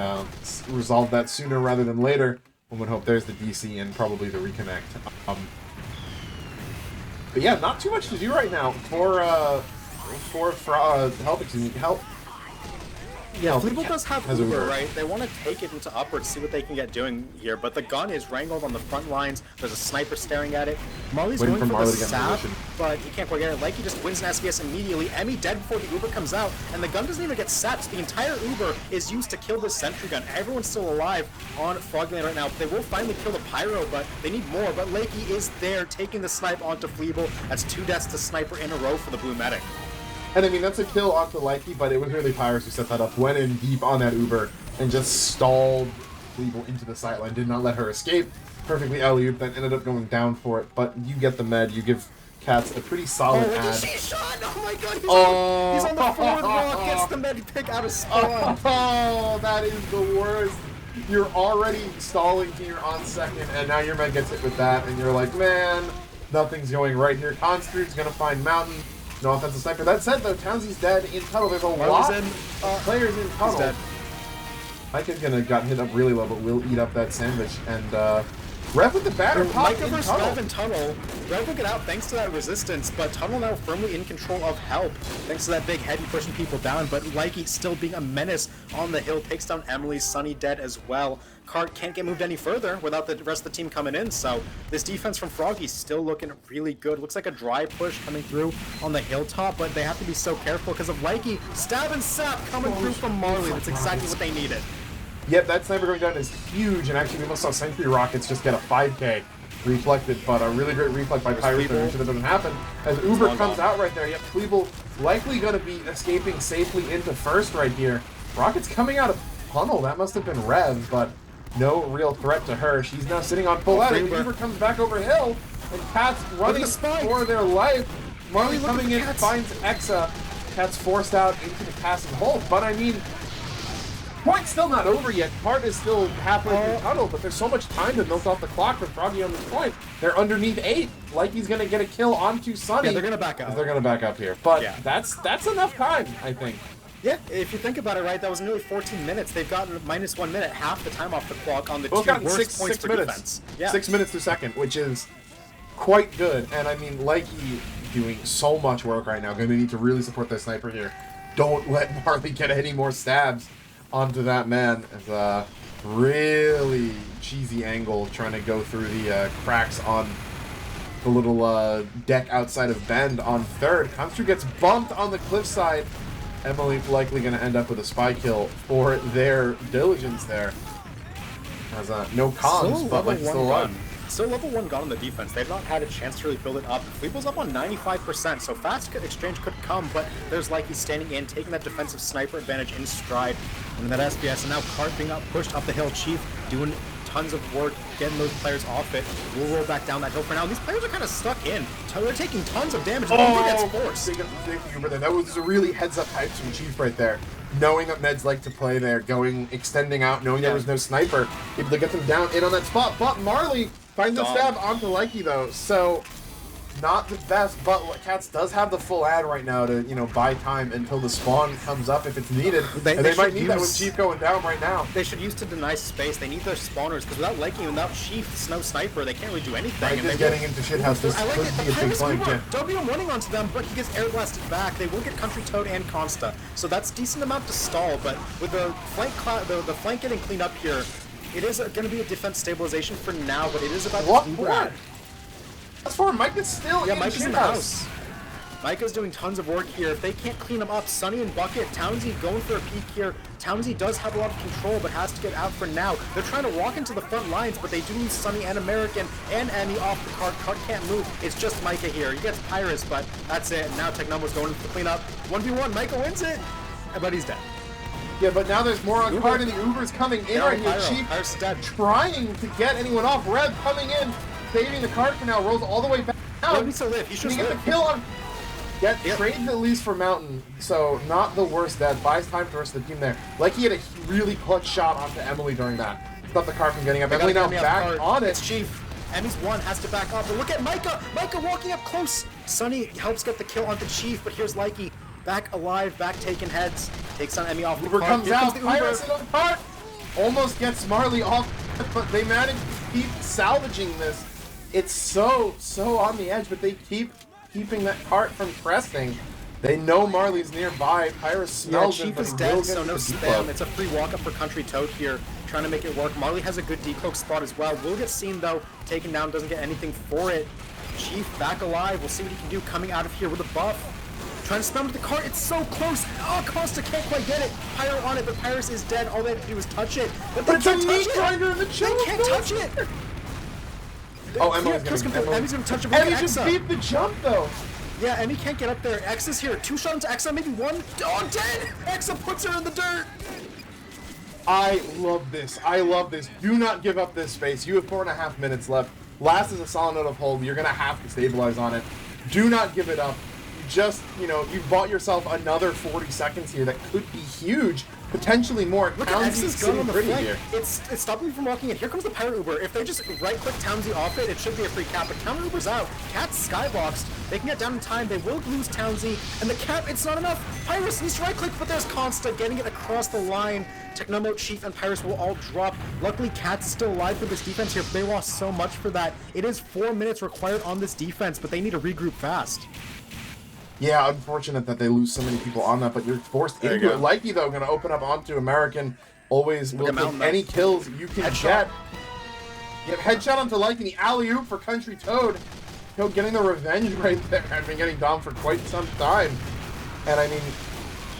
resolve that sooner rather than later. One would hope there's the DC and probably the reconnect. But yeah, not too much to do right now for help. Excuse me, help. Yeah, Fleeble does have Uber, right? They want to take it into upwards, see what they can get doing here, but the gun is wrangled on the front lines. There's a sniper staring at it. Marley's going for the sap, but he can't quite get it. Likey just wins an SBS immediately. Emmy dead before the Uber comes out, and the gun doesn't even get sapped. The entire Uber is used to kill this sentry gun. Everyone's still alive on Froggieland right now. They will finally kill the Pyro, but they need more. But Lakey is there, taking the snipe onto Fleeble. That's 2 deaths to Sniper in a row for the Blue Medic. And I mean, that's a kill onto Likey, but it was really Pyrus who set that up, went in deep on that Uber, and just stalled Fleeble into the sideline, did not let her escape. Perfectly alley-oop, then ended up going down for it, but you get the med, you give Cats a pretty solid ad. Shot. Oh my god, he's on the forward rock, gets the med pick out of spawn. Oh, that is the worst. You're already stalling here on second, and now your med gets hit with that, and you're like, man, nothing's going right here. Constru's gonna find Mountain. No offensive sniper. That said, though, Townsy's dead in tunnel. There's a lot of players in tunnel. Mike is gonna got hit up really low, but will eat up that sandwich. And Rev with the batter pop in tunnel. Rev in tunnel. Rev will get out thanks to that resistance, but Tunnel now firmly in control of help thanks to that big heavy pushing people down. But Likey still being a menace on the hill, takes down Emily. Sunny dead as well. Cart can't get moved any further without the rest of the team coming in, so this defense from Froggy's still looking really good. Looks like a dry push coming through on the hilltop, but they have to be so careful because of Likey. Stab and sap coming through from Marley. That's exactly what they needed. Yep, that sniper going down is huge, and actually we almost saw Sentry Rockets just get a 5k reflected, but a really great reflect by Pyrus there, so that doesn't happen. As Uber comes out right there, yep, Tweeble likely going to be escaping safely into first right here. Rockets coming out of tunnel, that must have been Rev, but no real threat to her. She's now sitting on full edge. Uber comes back over hill, and Cats running for their life. Marley coming in, finds Exa. Cats forced out into the passive hold, but I mean, point's still not over yet. Part is still halfway through tunnel, but there's so much time to milk off the clock with Froggy on this point. They're underneath 8. Likey's gonna get a kill onto Sunny. Yeah, they're gonna back up. They're gonna back up here, but yeah, that's enough time, I think. Yeah, if you think about it, right, that was nearly 14 minutes. They've gotten minus 1 minute, half the time off the clock on the two worst points for defense. Yeah. 6 minutes to second, which is quite good. And I mean, Likey doing so much work right now. Going to need to really support their sniper here. Don't let Marley get any more stabs onto that man. It's a really cheesy angle trying to go through the cracks on the little deck outside of Bend on third. Constru gets bumped on the cliffside. Emily likely going to end up with a spy kill for their diligence there. Has no comms, but like still alive. Still level 1 gun on the defense. They've not had a chance to really build it up. Fleeple's up on 95%, so fast exchange could come, but there's like he's standing in, taking that defensive sniper advantage in stride. And that SBS, and now Cart being pushed up the hill. Chief doing tons of work, getting those players off it. We'll roll back down that hill for now. These players are kind of stuck in. They're taking tons of damage. Oh, that was a really heads-up hype from Chief right there. Knowing that Meds like to play there, extending out, knowing there was no sniper, able to get them down in on that spot. But Marley finds the stab onto Likey though, so not the best. But Cats does have the full ad right now to buy time until the spawn comes up if it's needed. They might need that with Chief going down right now. They should use to deny space. They need their spawners because without Likey and without Chief, no sniper, they can't really do anything. Right, just getting into shithouse. This could be a big flank. WM running onto them, but he gets air blasted back. They will get Country Toad and Consta, so that's decent amount to stall. But with the flank getting cleaned up here, it is going to be a defense stabilization for now. But it is about what? That's for Micah's still Micah's in the house. Micah's doing tons of work here. If they can't clean him up, Sunny and Bucket, Townsy going for a peek here. Townsy does have a lot of control, but has to get out for now. They're trying to walk into the front lines, but they do lose Sunny and American and Emmy off the cart. Cart can't move. It's just Micah here. He gets Pyrus, but that's it. Now Technomo's going into the cleanup. 1v1, Micah wins it, but he's dead. Yeah, but now there's more on cart, and the Uber's coming in right here. Chief trying to get anyone off. Rev coming in, saving the cart for now, rolls all the way back out. He needs to live. He should get the kill on. Trades at least for Mountain, so not the worst. That buys time for the rest of the team there. Like he had a really clutch shot onto Emily during that. Stop the cart from getting up. Emily now back on it. It's Chief. Emmy's one has to back up, but look at Micah. Micah walking up close. Sunny helps get the kill onto Chief, but here's Likey. Back alive, back taking heads. Takes on Emmy off the Uber cart. Comes out. Pirates in the cart. Almost gets Marley off, but they manage to keep salvaging this. It's so on the edge, but they keep keeping that cart from pressing. They know Marley's nearby. Pyrus smells Chief is dead, so no spam. It's a free walk-up for Country Toad here, trying to make it work. Marley has a good decloak spot as well. Will get seen, though. Taken down, doesn't get anything for it. Chief back alive. We'll see what he can do coming out of here with a buff. Trying to spam with the cart. It's so close. Oh, Costa can't quite get it. Pyro on it, but Pyrus is dead. All they have to do is touch it. But they can't touch it. Grinder in the They can't touch it. Oh, Emmy's gonna touch it. Emmy just beat the jump, though. Yeah, Emmy can't get up there. X is here. 2 shots into Exa, maybe 1. Oh, dead! Exa puts her in the dirt! I love this. I love this. Do not give up this space. You have 4.5 minutes left. Last is a solid note of hold. You're going to have to stabilize on it. Do not give it up. Just, you've bought yourself another 40 seconds here that could be huge. Potentially more. Look at X's gun on the flank. Here. It's stopping me from walking in. Here comes the Pirate Uber. If they just right-click Townsy off it, it should be a free cap. But Counter Uber's out. Cat's skyboxed. They can get down in time. They will lose Townsy. And the cap, it's not enough. Pyrus needs to right-click, but there's Consta getting it across the line. Technomo, Chief, and Pyrus will all drop. Luckily, Cat's still alive for this defense here, but they lost so much for that. It is 4 minutes required on this defense, but they need to regroup fast. Yeah, unfortunate that they lose so many people on that, but you're forced into it. Likey, though, going to open up onto American. Always will take any kills you can get. You have headshot onto Likey, the alley-oop for Country Toad. Toad getting the revenge right there. I've been getting down for quite some time. And, I mean,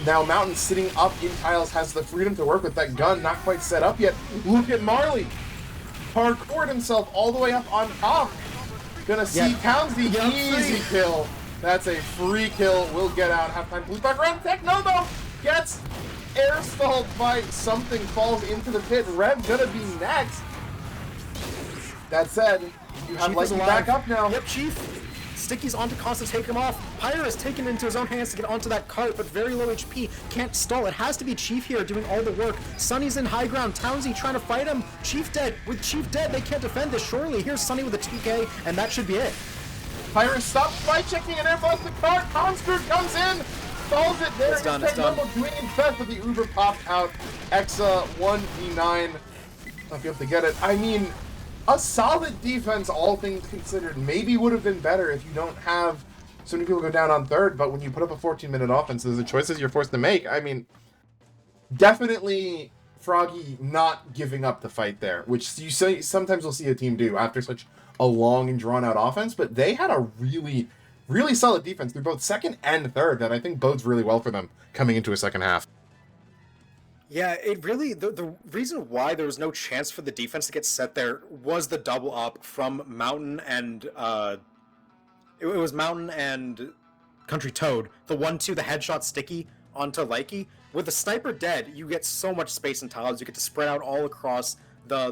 now Mountain sitting up in tiles has the freedom to work with that gun, not quite set up yet. Look at Marley. Parkoured himself all the way up on top. Gonna see Townsy, easy kill. That's a free kill. Will get out. Halftime police back around. Technomo gets air stalled by something. Falls into the pit. Rev gonna be next. That said, you have Likey back up now. Yep, Chief. Sticky's onto Costa to take him off. Pyre is taken into his own hands to get onto that cart, but very low HP. Can't stall. It has to be Chief here doing all the work. Sunny's in high ground. Townsy trying to fight him. Chief dead. With Chief dead, they can't defend this, surely. Here's Sunny with a TK, and that should be it. Pyre stops by checking and airballs the cart. Conscript comes in. Stalls it there. It's done. Doing its best, but the Uber popped out. Exa 1v9. Not be able to get it. I mean, a solid defense, all things considered, maybe would have been better if you don't have so many people go down on third, but when you put up a 14-minute offense, there's the choices you're forced to make. I mean, definitely Froggy not giving up the fight there, which you say sometimes we'll see a team do after such a long and drawn out offense, but they had a really, really solid defense through both second and third that I think bodes really well for them coming into a second half. Yeah, it really the reason why there was no chance for the defense to get set there was the double up from Mountain and it was Mountain and Country Toad. The 1-2, the headshot sticky onto Likey. With the sniper dead, you get so much space and tiles. You get to spread out all across the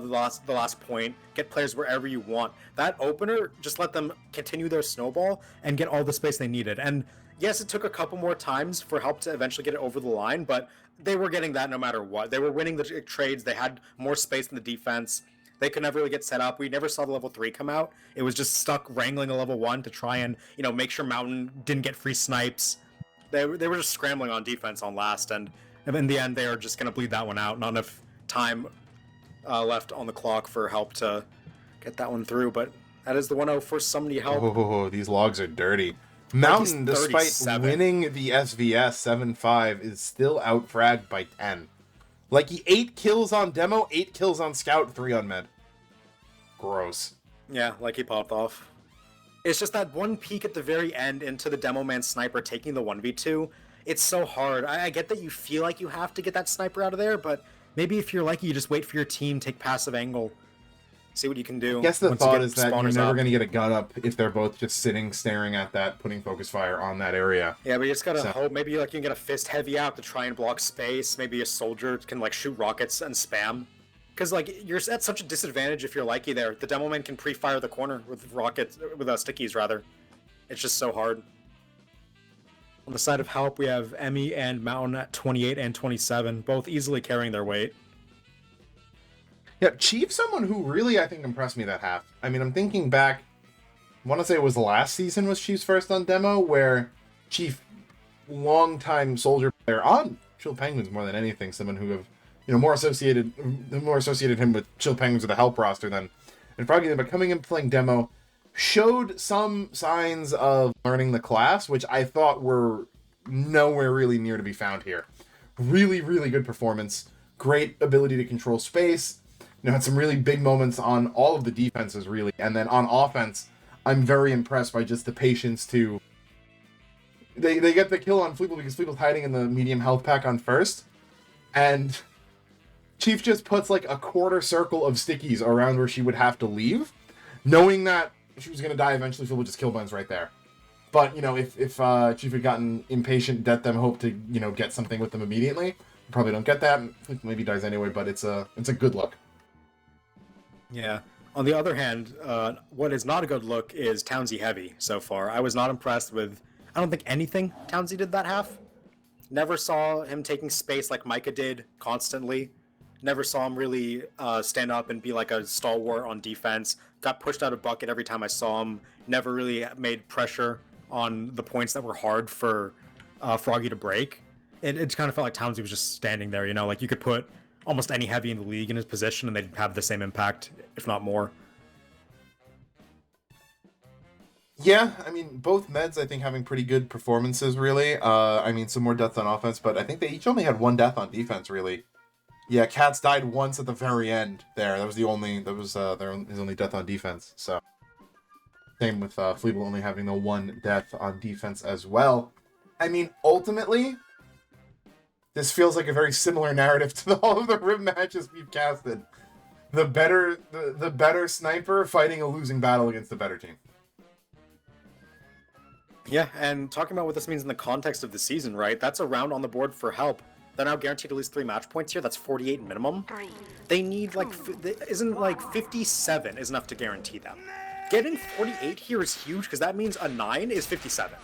last point, get players wherever you want. That opener just let them continue their snowball and get all the space they needed. And yes, it took a couple more times for help to eventually get it over the line, but they were getting that no matter what. They were winning the trades. They had more space in the defense. They could never really get set up. We never saw the level 3 come out. It was just stuck wrangling a level 1 to try and, make sure Mountain didn't get free snipes. They were just scrambling on defense on last, and in the end, they are just going to bleed that one out. Not enough time left on the clock for help to get that one through, but that is the 1-0 for somebody help. Oh, these logs are dirty. Mountain, despite winning the SVS 7-5, is still out-fragged by 10. Like, he 8 kills on demo, 8 kills on scout, 3 on med. Gross. Yeah, like he popped off. It's just that one peek at the very end into the demo man sniper taking the 1v2. It's so hard. I get that you feel like you have to get that sniper out of there, but maybe if you're lucky, you just wait for your team, take passive angle, see what you can do. I guess the thought is that you're never going to get a gun up if they're both just sitting, staring at that, putting focus fire on that area. Yeah, but you just gotta hope. Maybe you can get a fist heavy out to try and block space. Maybe a soldier can shoot rockets and spam. Because you're at such a disadvantage if you're Likey there. The demo man can pre-fire the corner with rockets, with stickies rather. It's just so hard. On the side of help, we have Emmy and Mountain at 28 and 27, both easily carrying their weight. Yeah, Chief, someone who really, I think, impressed me that half. I mean, I'm thinking back, I want to say it was last season was Chief's first on demo, where Chief, longtime soldier player on Chill Penguins more than anything, someone who have, more associated him with Chill Penguins with the help roster than in Froggieland, but coming in playing demo, showed some signs of learning the class, which I thought were nowhere really near to be found here. Really, really good performance, great ability to control space, had some really big moments on all of the defenses, really. And then on offense, I'm very impressed by just the patience to... They get the kill on Fleeple because Fleeple's hiding in the medium health pack on first. And Chief just puts a quarter circle of stickies around where she would have to leave, knowing that she was going to die eventually. Fleeple just kill buns right there. But, if Chief had gotten impatient, let them hope to, get something with them immediately. Probably don't get that. Maybe dies anyway, but it's a good look. Yeah. On the other hand, what is not a good look is Townsy Heavy so far. I was not impressed with, I don't think anything Townsy did that half. Never saw him taking space like Micah did constantly. Never saw him really stand up and be like a stalwart on defense. Got pushed out of bucket every time I saw him. Never really made pressure on the points that were hard for Froggy to break. It just kind of felt like Townsy was just standing there, you could put almost any heavy in the league in his position and they'd have the same impact, if not more. Yeah, I mean, both meds, I think, having pretty good performances, really. Some more deaths on offense, but I think they each only had 1 death on defense, really. Yeah, Cats died once at the very end there. That was his only death on defense, so. Same with Fleeble only having the 1 death on defense as well. I mean, ultimately, this feels like a very similar narrative to all of the Rib matches we've casted. The better sniper fighting a losing battle against the better team. Yeah, and talking about what this means in the context of the season, right? That's a round on the board for help. They're now guaranteed at least 3 match points here. That's 48 minimum. They need 57 is enough to guarantee them. Getting 48 here is huge because that means a 9 is 57.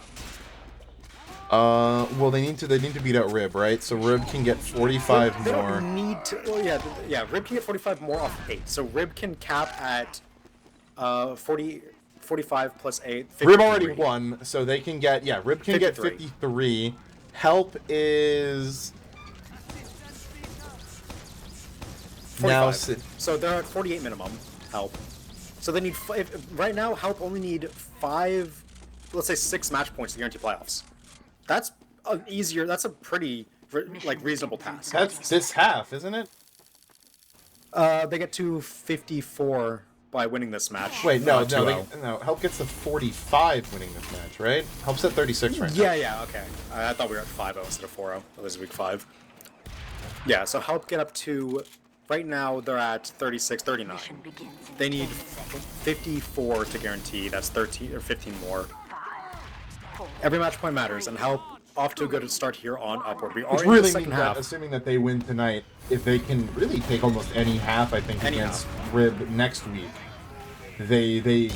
Well, they need to beat out Rib, right? So Rib can get 45 they more. Don't need to. Well, yeah. Rib can get 45 more off 8. So Rib can cap at 45 plus 8. 53. Rib already won, so they can get Rib can 53. Get 53. Help is 45. Now. So they're at 48 minimum. Help. So they need right now. Help only need 5, let's say 6 match points to guarantee playoffs. That's that's a pretty reasonable task. That's this half, isn't it? They get to 54 by winning this match. Wait, no, 2-0. no. Help gets to 45 winning this match, right? Help's at 36 right now. Yeah, okay. I thought we were at 5-0 instead of 4-0. That was week 5. Yeah, so Help get up to... Right now, they're at 36, 39. They need 54 to guarantee. That's 13 or 15 more. Every match point matters, and Help off to a good start here on Upward. We are Which in really the second means half. that, assuming that they win tonight, if they can really take almost any half, I think, against Rib next week, they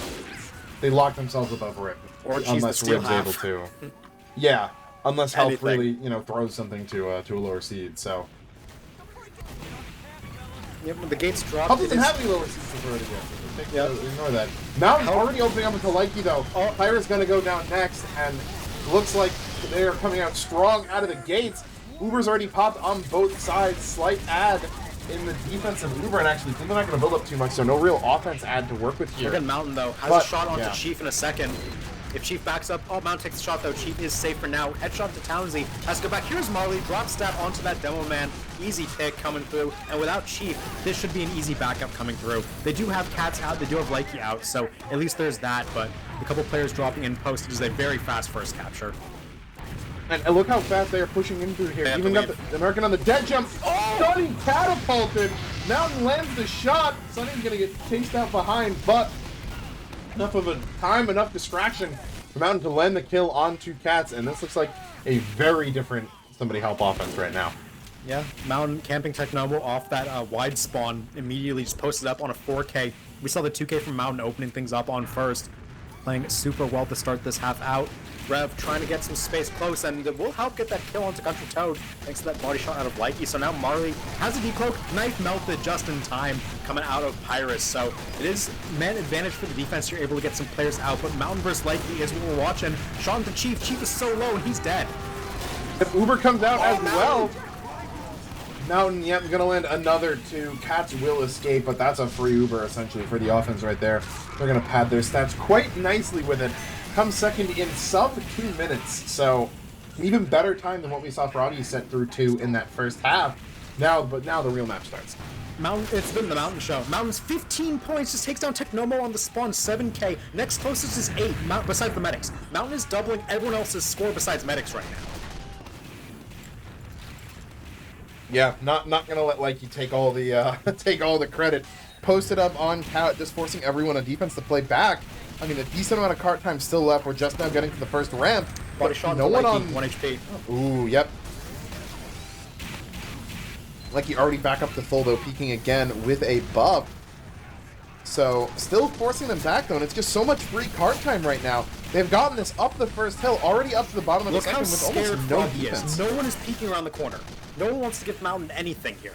lock themselves above Rib. Or choose unless the steal Rib's half. able to. Yeah, unless Help Anything. really, throws something to a lower seed. So Yep, when the gates drop. Help it doesn't is- have any lower seeds to throw it against. Yep. Ignore that. Mountain Help- already opening up into Likey though. Oh. Pyra's gonna go down next, and looks like they are coming out strong out of the gates. Uber's already popped on both sides. Slight add in the defense of Uber, and actually they're not going to build up too much, so no real offense add to work with here. Look at Mountain, though. Has But, a shot onto yeah. Chief in a second. If Chief backs up, oh, Mountain takes the shot, though. Chief is safe for now. Headshot to Townsy. Has to go back. Here's Marley. Drop stab onto that Demo Man. Easy pick coming through. And without Chief, this should be an easy backup coming through. They do have Cats out. They do have Likey out, so at least there's that. But a couple players dropping in post is a very fast first capture. And look how fast they are pushing in through here. They have Even to got leave. the American on the dead jump. Oh! Sunny catapulted. Mountain lands the shot. Sunny's going to get chased out behind, but enough of a time, enough distraction for Mountain to land the kill onto Cats, and this looks like a very different Somebody Help offense right now. Yeah, Mountain camping Technomo off that wide spawn, immediately just posted up on a 4K. We saw the 2K from Mountain opening things up on first, playing super well to start this half out. Rev trying to get some space close, and will Help get that kill onto Country Toad thanks to that body shot out of Likey. So now Marley has a decloak, knife melted just in time coming out of Pyrus. So it is man advantage for the defense. You're able to get some players out, but Mountain versus Likey is what we're watching. Shot into Chief. Chief is so low, and he's dead. If Uber comes out as Mountain. well, Mountain, yep, gonna land another 2. Cats will escape, but that's a free Uber essentially for the offense right there. They're gonna pad their stats quite nicely with it. Comes second in sub 2 minutes, so an even better time than what we saw Froggy set through 2 in that first half. But now the real match starts. Mountain, it's been the Mountain show. Mountain's 15 points, just takes down Technomo on the spawn, 7K. Next closest is 8, besides the Medics. Mountain is doubling everyone else's score besides Medics right now. Yeah, not gonna let Likey take all the take all the credit. Posted up on Cat, just forcing everyone on defense to play back. I mean, a decent amount of cart time still left. We're just now getting to the first ramp. Body But shot no to one Likey, on. 1 HP. Ooh, yep. Likey already back up to full though, peeking again with a buff. So still forcing them back though, and it's just so much free cart time right now. They've gotten this up the first hill, already up to the bottom of the Look how second with scared almost no Froggy defense. is. No one is peeking around the corner. No one wants to give Mountain anything here.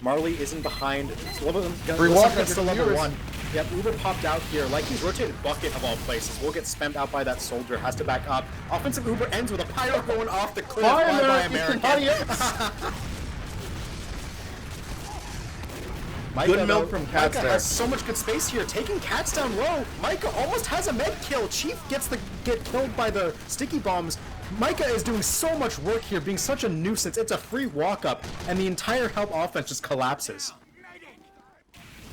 Marley isn't behind. Free walk It's still under level viewers. 1. Yep, Uber popped out here. Like he's rotated bucket of all places. Will get spammed out by that soldier. Has to back up. Offensive Uber ends with a pyro going off the cliff. Bye, Bye-bye, American. American. Adios. Micah, Good milk though, from Cats Micah there. has so much good space here, taking Cats down low. Micah almost has a med kill. Chief get killed by the sticky bombs. Micah is doing so much work here, being such a nuisance. It's a free walk-up, and the entire Help offense just collapses.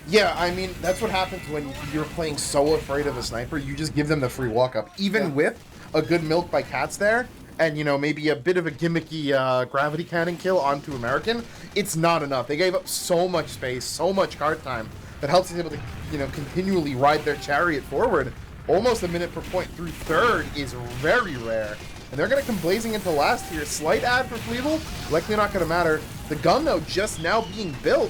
Yeah, I mean, that's what happens when you're playing so afraid of a sniper. You just give them the free walk-up. Even with a good milk by Cats there, and, maybe a bit of a gimmicky gravity cannon kill onto American, it's not enough. They gave up so much space, so much cart time, that Helps is able to, continually ride their chariot forward. Almost a minute per point through third is very rare. And they're going to come blazing into last here. Slight ad for Fleeble, likely not going to matter. The gun, though, just now being built.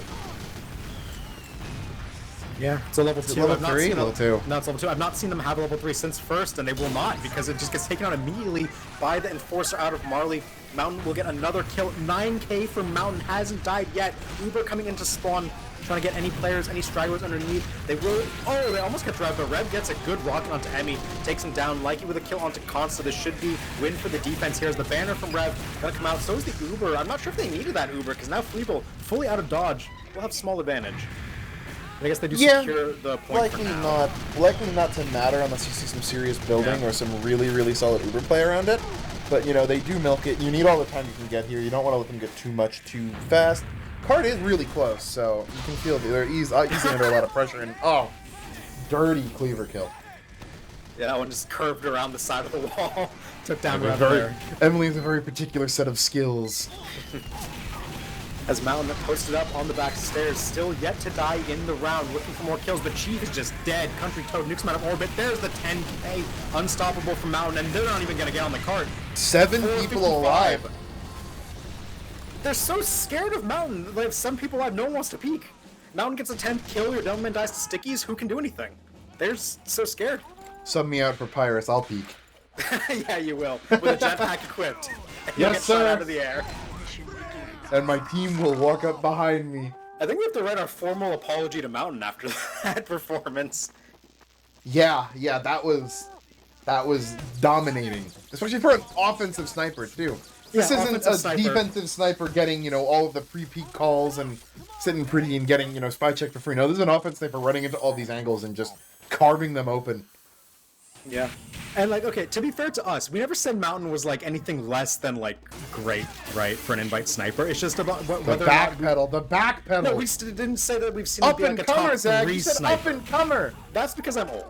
Yeah, it's a level 2. level I've not 3? seen Level 2. No, it's level 2. I've not seen them have a level 3 since first, and they will not, because it just gets taken out immediately by the Enforcer out of Marley. Mountain will get another kill. 9K for Mountain, hasn't died yet. Uber coming into spawn, trying to get any players, any stragglers underneath. They almost get Rev, but Rev gets a good rocket onto Emmy, takes him down. Likey with a kill onto Consta. This should be win for the defense here as the banner from Rev gonna come out. So is the Uber. I'm not sure if they needed that Uber, because now Fleeble, fully out of dodge, will have small advantage. But I guess they do secure the point for now. Likely not to matter unless you see some serious building or some really, really solid Uber play around it. But, they do milk it. You need all the time you can get here. You don't want to let them get too much too fast. Card is really close, so you can feel they're easy under a lot of pressure. And oh, dirty cleaver kill. Yeah, that one just curved around the side of the wall. Took down right Very, there. Emily has a very particular set of skills. As Mountain posted up on the back stairs, still yet to die in the round, looking for more kills, but Chief is just dead. Country Toad nukes him out of orbit. There's the 10k, unstoppable from Mountain, and they're not even going to get on the cart. 7 people alive. They're so scared of Mountain. They have 7 people alive. No one wants to peek. Mountain gets a 10th kill, your Devilman dies to stickies. Who can do anything? They're so scared. Sub me out for Pyrus, I'll peek. Yeah, you will. With a jetpack equipped. Yes, get sir. shot out of the air. And my team will walk up behind me. I think we have to write our formal apology to Mountain after that performance. Yeah, that was dominating, especially for an offensive sniper too. This isn't a defensive sniper getting, you know, all of the pre-peak calls and sitting pretty and getting, you know, spy check for free. No, this is an offensive sniper running into all these angles and just carving them open. Yeah. And, like, okay, to be fair to us, we never said Mountain was, like, anything less than, like, great, right, for an invite sniper. It's just about whether the back pedal. No, we didn't say that we've seen up him be, like, and a top comer, Zach. 3 You said sniper. up and comer. That's because I'm old.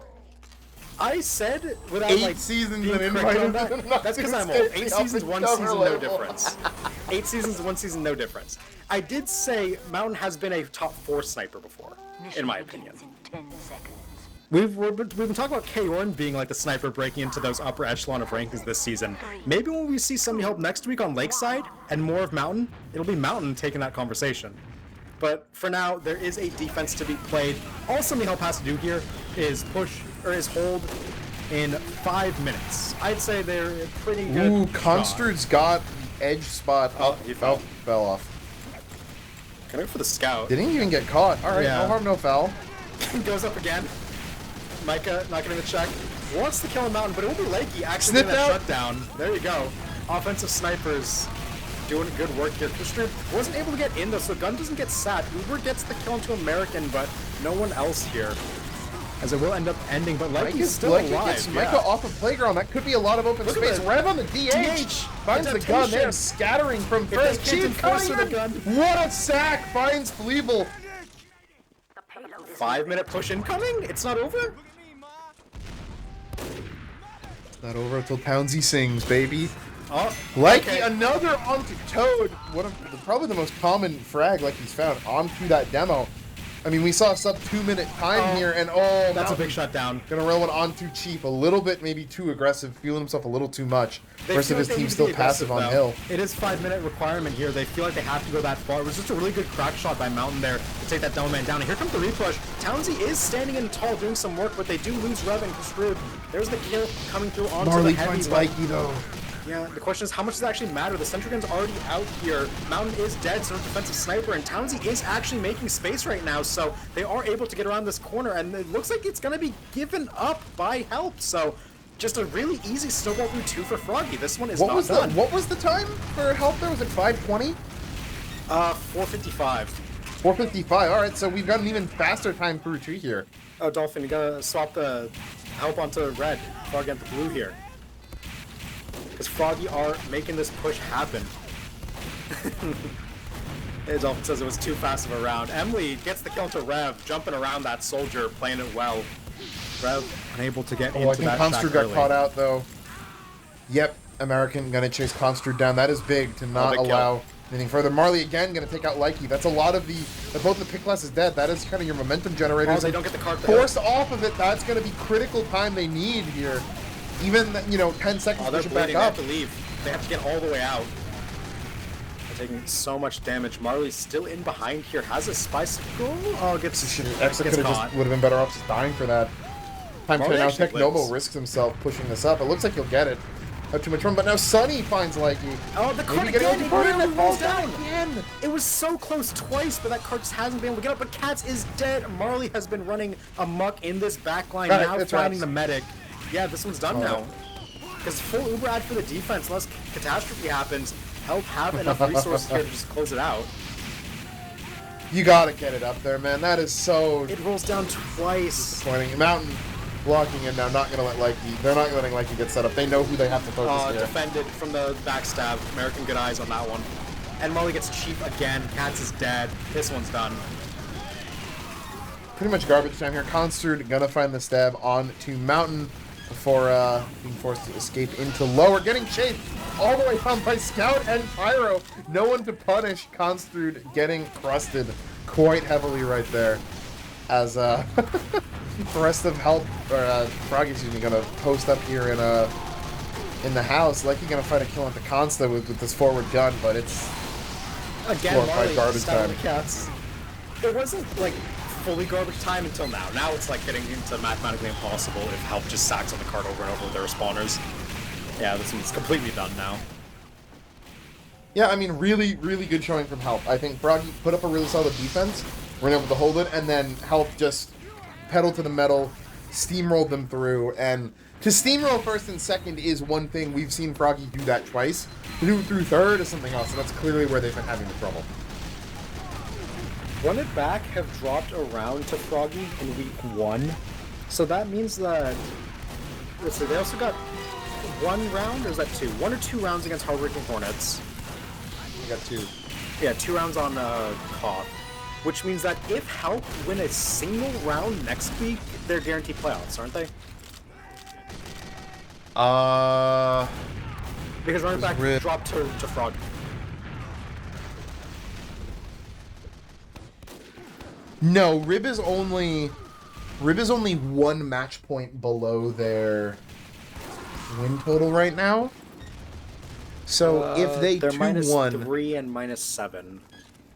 I said without 8 like seasons being and correct on invited. that. That's because I'm old. 8 seasons, 1 season, no difference. 8 seasons, 1 season, no difference. I did say Mountain has been a top 4 sniper before, in my opinion. We've been talking about Kaorn being like the sniper breaking into those upper echelon of rankings this season. Maybe when we see Sunny Help next week on Lakeside and more of Mountain, it'll be Mountain taking that conversation. But for now, there is a defense to be played. All Sunny Help has to do here is push or is hold in 5 minutes. I'd say they're pretty good. Ooh, Constord's got the edge spot. Oh, he fell. Fell off. Coming for the scout. Didn't even get caught. All right, Yeah. no harm, no foul. Goes up again. Micah not getting the check. Wants to kill a Mountain, but it will be Lakey actually Snipped getting that out. shutdown. There you go. Offensive snipers doing good work here. Kustrud wasn't able to get in though, so gun doesn't get sat. Uber gets the kill into American, but no one else here. As it will end up ending, but Lakey's still alive. Gets Yeah. Micah off of playground. That could be a lot of open Look at space. the Rev on the DH. Finds the gun there, Adaptation. scattering from they first. can't Chief enforce coming the in. gun. What a sack! Finds Fleeble. 5-minute push incoming? It's not over? Not over until Townsy sings, baby. Oh, Like okay. another onto Toad. Probably the most common frag like he's found onto that demo. I mean, we saw a sub 2-minute time here, and That's a big shutdown. Gonna roll it onto Chief, a little bit maybe too aggressive, feeling himself a little too much. They Rest feel of his like they team need to still be passive on aggressive, hill. though. It is 5-minute requirement here. They feel like they have to go that far. It was just a really good crack shot by Mountain there to take that Devilman down. And here comes the repush. Townsy is standing in tall doing some work, but they do lose Rev and Kustrud. There's the kill coming through onto Marley the heavy. finds Likey though. Yeah, the question is how much does it actually matter? The Sentry Gun's already out here. Mountain is dead, so no defensive sniper, and Townsy is actually making space right now, so they are able to get around this corner, and it looks like it's going to be given up by Help, so just a really easy snowball through 2 for Froggy. This one is not done. What was the time for Help there? Was it 5:20? 4:55. 4:55. All right, so we've got an even faster time through 2 here. Oh, Dolphin, you gotta swap the Help onto red, Froggy onto blue here. Because Froggy are making this push happen. Dolphin says it was too fast of a round. Emily gets the kill to Rev, jumping around that soldier, playing it well. Rev unable to get into I think that Constord shack got early. caught out though. Yep, American gonna chase Constord down. That is big to not big kill. allow anything further. Marley again gonna take out Likey. That's a lot of both the pick class is dead. That is kind of your momentum generators. Oh, they don't get the cart to Force off of it. That's gonna be critical time they need here. Even 10 seconds Oh, to they're push it back bleeding. They up. have to leave. They have to get all the way out. They're taking so much damage. Marley's still in behind here. Has a spice. Oh, gets Exa gets would caught. have been better off just dying for that. Time Marley to now actually Technobo lives. risks himself pushing this up. It looks like he'll get it. Not too much room, but now Sunny finds Likey. Oh, the cart Maybe get again! it It on the nearly cart, falls and it down! falls down again. It was so close twice, but that cart just hasn't been able to get up. But Katz is dead. Marley has been running amok in this backline, Right, now it's finding right. the medic. Yeah, this one's done Oh. now. Because full Uber ad for the defense, unless catastrophe happens, Help have enough resources here to just close it out. You gotta get it up there, man. That is so It rolls down twice. disappointing. Mountain blocking it now, not gonna let Likey. They're not letting Likey get set up. They know who they have to focus here. Defended from the backstab. American good eyes on that one. And Molly gets cheap again. Cats is dead. This one's done. Pretty much garbage time here. Constard gonna find the stab on to Mountain before being forced to escape into lower. Getting chased all the way down by Scout and Pyro. No one to punish. Constard getting crusted quite heavily right there. As the rest of Help, or Froggy, excuse me, gonna post up here in the house. Like he's gonna find a kill onto Consta with this forward gun, but it's again glorified garbage time. Cats. It wasn't like fully garbage time until now. Now it's like getting into mathematically impossible if Help just sacks on the card over and over with their respawners. Yeah, this one's completely done now. Yeah, I mean, really, really good showing from Help. I think Froggy put up a really solid defense, were able to hold it, and then Help just pedal to the metal, steamrolled them through, and to steamroll first and second is one thing. We've seen Froggy do that twice. To do it through third is something else, and that's clearly where they've been having the trouble. Run It Back have dropped around to Froggy in week 1, so that means that, let's see, they also got 1 round, or is that 2? 1 or 2 rounds against Hardworking Hornets. We got 2. Yeah, 2 rounds on Koth, which means that if Help win a single round next week, they're guaranteed playoffs, aren't they? Because Run It Back dropped to Froggy. No, Rib is only 1 match point below their win total right now. So if they they're 2-1, -3 and -7,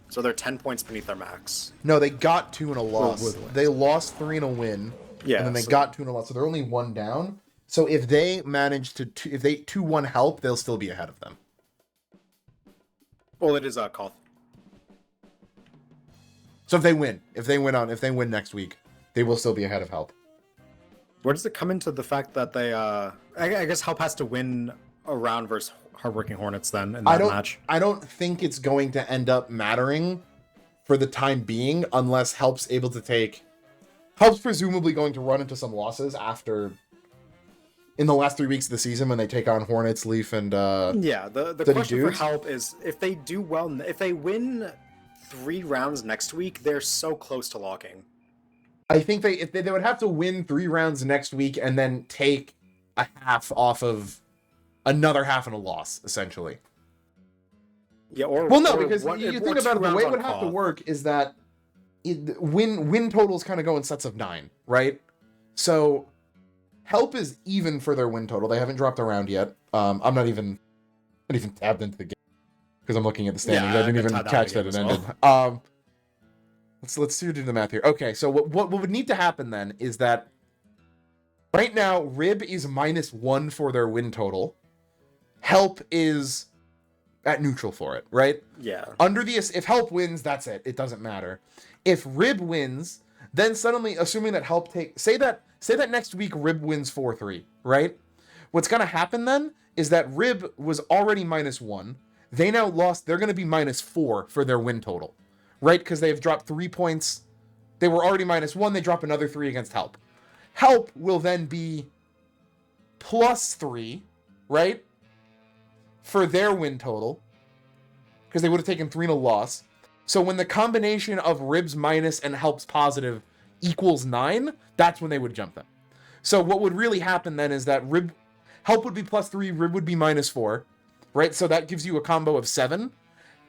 so they're 10 points beneath their max. no, they got 2 and a loss. With They lost 3 and a win. Yeah, and then they so- got 2 and a loss, so they're only 1 down. So if they manage to, if they 2-1 Help, they'll still be ahead of them. Well, it is Koth. So if they win next week, they will still be ahead of Help. Where does it come into the fact that they, I guess Help has to win a round versus Hardworking Hornets then in that match? I don't think it's going to end up mattering for the time being unless Help's able to take... Help's presumably going to run into some losses after... in the last 3 weeks of the season when they take on Hornets, Leaf, and yeah, the question for Help is if they do well, if they win 3 rounds next week, they're so close to locking. I think they would have to win 3 rounds next week and then take a half off of another half and a loss, essentially. Yeah, or well, no, or because one, you think about it, the way it would have to work is that win totals kind of go in sets of 9, right? So Help is even for their win total. They haven't dropped a round yet. I'm not even tabbed into the game because I'm looking at the standings. Yeah, I didn't even catch that it ended. Let's do the math here. Okay, so what would need to happen then is that right now Rib is -1 for their win total. Help is at neutral for it, right? Yeah. If Help wins, that's it. It doesn't matter. If Rib wins, then suddenly, assuming that Help say that next week Rib wins 4-3, right? What's gonna happen then is that Rib was already -1. They now lost. They're gonna be -4 for their win total, right? Because they've dropped 3 points. They were already -1. They drop another 3 against Help. Help will then be +3, right? For their win total, because they would have taken 3 and a loss. So when the combination of Rib's minus and Help's positive equals 9, that's when they would jump them. So what would really happen then is that Help would be +3, Rib would be -4, right? So that gives you a combo of 7.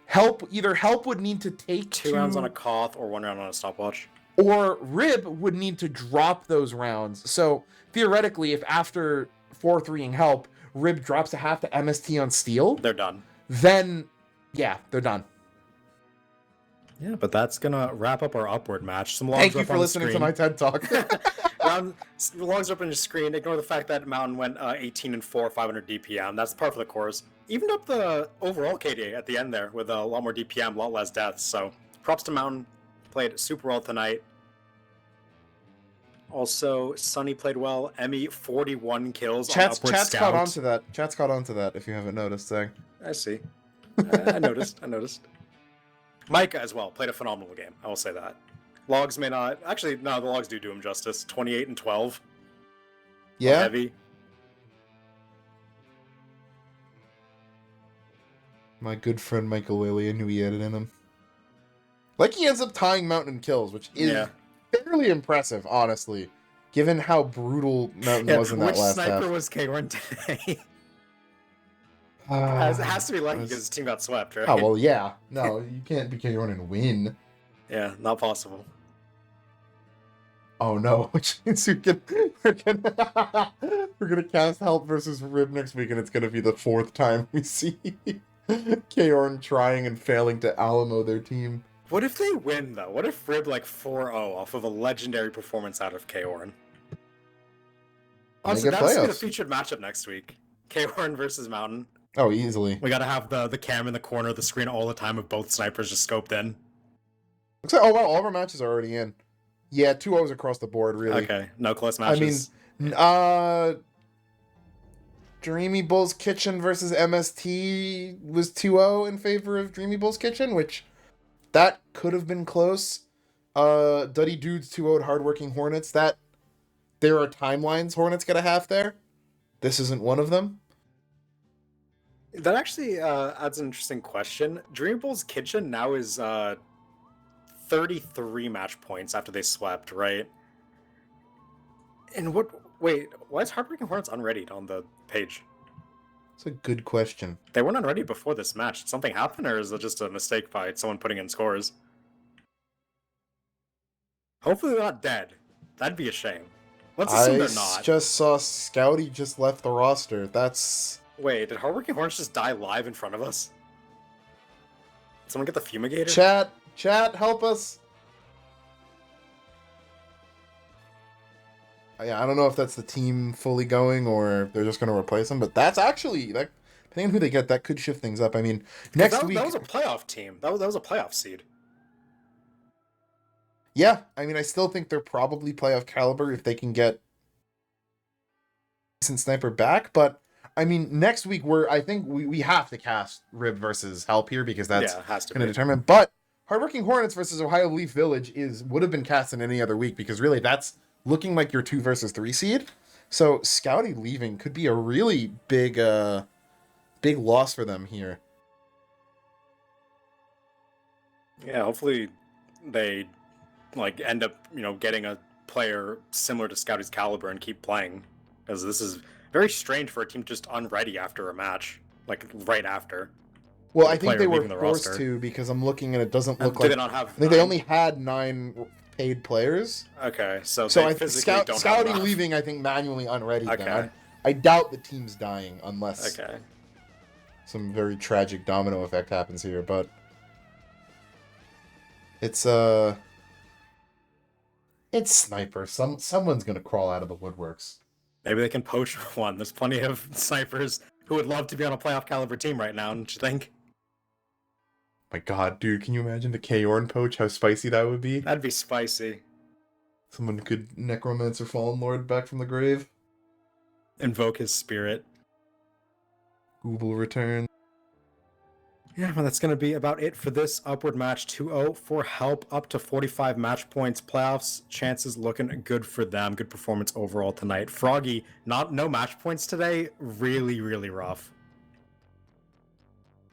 Help would need to take 2 rounds on a Koth or 1 round on a stopwatch. Or Rib would need to drop those rounds. So theoretically, if after 4-3ing Help, Rib drops a half to MST on Steel, they're done. Then, yeah, they're done. Yeah, but that's gonna wrap up our upward match. Some logs Thank you up for on listening screen. to my TED Talk. Logs up on your screen. Ignore the fact that Mountain went 18-4, 500 DPM. That's par for the course. Evened up the overall KDA at the end there with a lot more DPM, a lot less deaths. So props to Mountain. Played super well tonight. Also, Sunny played well. Emmy 41 kills. Chat's on Upward Scout. caught on to that. Chat's caught on to that. If you haven't noticed, saying. I see. I noticed. Micah as well played a phenomenal game. I will say that. Logs may not. Actually, no, the logs do him justice. 28 and 12. Yeah. Heavy. My good friend Michael Lillian, who he had it in him. Like, he ends up tying Mountain in kills, which is fairly impressive, honestly, given how brutal Mountain was in that which last sniper half. was K1 today? It has to be lucky because his team got swept, right? Oh, well, yeah. No, you can't be K1 and win. Yeah, not possible. Oh, no. Which means we're gonna cast Help versus Rib next week, and it's gonna be the 4th time we see K-Orn trying and failing to Alamo their team. What if they win, though? What if Rib, like, 4-0 off of a legendary performance out of K-Orn? Also, that's going to be the featured matchup next week. K-Orn versus Mountain. Oh, easily. We gotta have the cam in the corner of the screen all the time with both snipers just scoped in. Looks like, oh, wow, all of our matches are already in. Yeah, 2-0s across the board, really. Okay, no close matches. I mean, Dreamy Bull's Kitchen versus MST was 2-0 in favor of Dreamy Bull's Kitchen, which that could have been close. Duddy Dudes 2-0'd Hardworking Hornets. That there are timelines Hornets get a half there. This isn't one of them. That actually adds an interesting question. Dreamy Bull's Kitchen now is 33 match points after they swept, right? And wait, why is Hardworking Hornets unreadied on the page? It's a good question. They weren't unreadied before this match. Did something happen, or is it just a mistake by someone putting in scores? Hopefully they're not dead. That'd be a shame. Let's assume they're not. I just saw Scouty just left the roster. That's... Wait, did Hardworking Hornets just die live in front of us? Did someone get the fumigator? Chat, help us. Yeah, I don't know if that's the team fully going or they're just going to replace them, but that's actually, depending on who they get, that could shift things up. I mean, next week... That was a playoff team. That was a playoff seed. Yeah, I mean, I still think they're probably playoff caliber if they can get decent sniper back, but I mean, next week I think we have to cast Rib versus Help here because that's going to determine. But Hardworking Hornets versus Ohio Leaf Village would have been cast in any other week because really that's looking like your 2 versus 3 seed. So Scouty leaving could be a really big loss for them here. Yeah, hopefully they end up getting a player similar to Scouty's caliber and keep playing, because this is very strange for a team just unready after a match, right after. Well, I think they were forced to because I'm looking and it doesn't look like... They not have... I think they only had 9 paid players. Okay, so I think Scouty leaving, I think, manually unready. Okay. I doubt the team's dying unless some very tragic domino effect happens here, but it's Sniper. Someone's gonna crawl out of the woodworks. Maybe they can poach one. There's plenty of snipers who would love to be on a playoff caliber team right now, don't you think? My god, dude, can you imagine the K-Orn poach? How spicy that would be? That'd be spicy. Someone could Necromancer Fallen Lord back from the grave. Invoke his spirit. Google return. Yeah, well, that's going to be about it for this Upward match. 2-0 for Help, up to 45 match points. Playoffs, chances looking good for them. Good performance overall tonight. Froggy, no match points today. Really, really rough.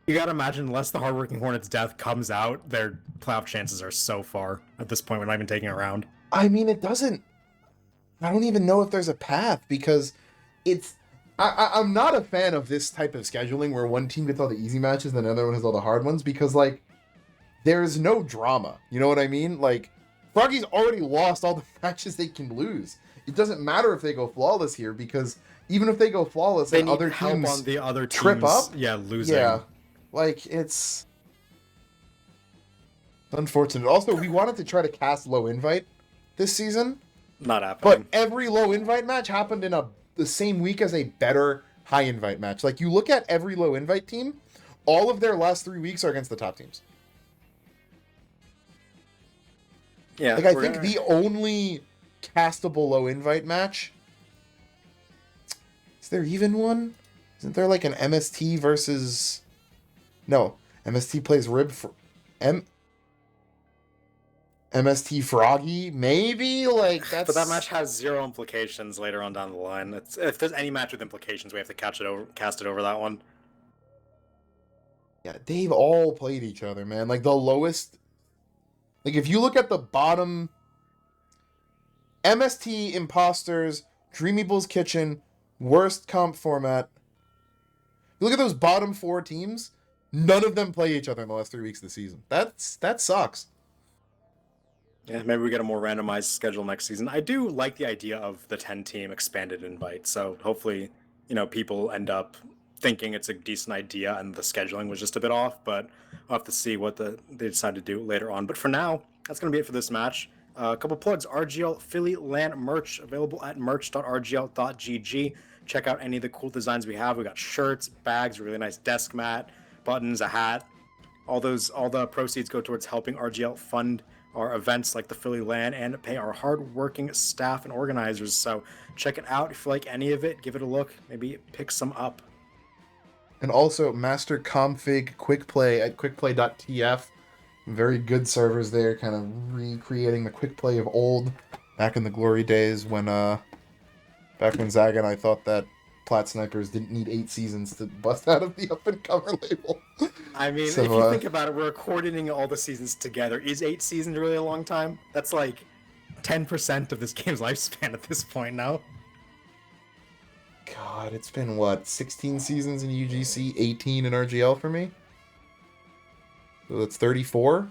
You got to imagine, unless the Hardworking Hornets' death comes out, their playoff chances are so far. At this point, we're not even taking a round. I mean, it doesn't... I don't even know if there's a path, because it's... I'm not a fan of this type of scheduling where one team gets all the easy matches and the other one has all the hard ones, because, there's no drama. You know what I mean? Froggy's already lost all the matches they can lose. It doesn't matter if they go flawless here, because even if they go flawless and other teams on the other teams, trip up... Yeah, losing. Yeah. It's unfortunate. Also, we wanted to try to cast low invite this season. Not happening. But every low invite match happened in the same week as a better high invite match. You look at every low invite team, all of their last 3 weeks are against the top teams. Yeah. I think the only castable low invite match... Is there even one? Isn't there an MST versus... No. MST plays Rib for... MST Froggy, maybe? That's... But that match has 0 implications later on down the line. If there's any match with implications, we have to cast it over that one. Yeah, they've all played each other, man. Like the lowest, like if you look at the bottom, MST, Imposters, Dreamy Bull's Kitchen, worst comp format. You look at those bottom 4 teams, none of them play each other in the last 3 weeks of the season. That sucks. Yeah, maybe we get a more randomized schedule next season. I do like the idea of the 10-team expanded invite, so hopefully, people end up thinking it's a decent idea and the scheduling was just a bit off, but I'll have to see what they decide to do later on. But for now, that's going to be it for this match. A couple plugs. RGL Philly Land merch available at merch.rgl.gg. Check out any of the cool designs we have. We got shirts, bags, really nice desk mat, buttons, a hat. All the proceeds go towards helping RGL fund our events like the Philly Land and pay our hard-working staff and organizers. So check it out. If you like any of it, give it a look. Maybe pick some up. And also master config quick play at quickplay.tf. Very good servers there, kind of recreating the quick play of old, back in the glory days when back when Zag and I thought that Plat Snipers didn't need 8 seasons to bust out of the up and cover label. I mean, So, if you think about it, we're coordinating all the seasons together. Is 8 seasons really a long time? That's like 10% of this game's lifespan at this point now. God, it's been what, 16 seasons in UGC, 18 in RGL for me? So that's 34,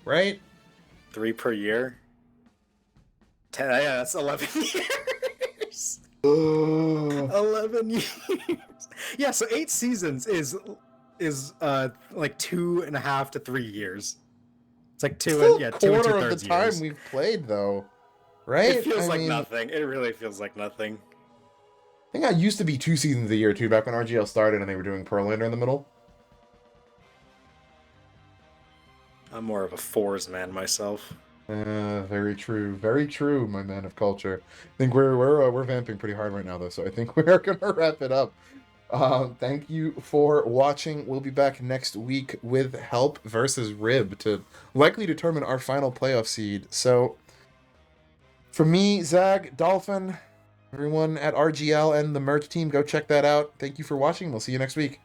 right? 3 per year. 10, yeah, that's 11 years. 11 years. Yeah, so 8 seasons is like 2.5 to 3 years. It's like Still 2 and quarter of 2/3 the time years. we've played, though, right? It feels I like mean, nothing. It really feels like nothing. I think I used to be 2 seasons a year, too, back when RGL started and they were doing Pearlander in the middle. I'm more of a 4s man myself. Very true, my man of culture. I think we're vamping pretty hard right now, though, so I think we're gonna wrap it up. Thank you for watching. We'll be back next week with Help versus Rib to likely determine our final playoff seed. So, for me, Zag, Dolphin, everyone at RGL and the merch team, go check that out. Thank you for watching. We'll see you next week.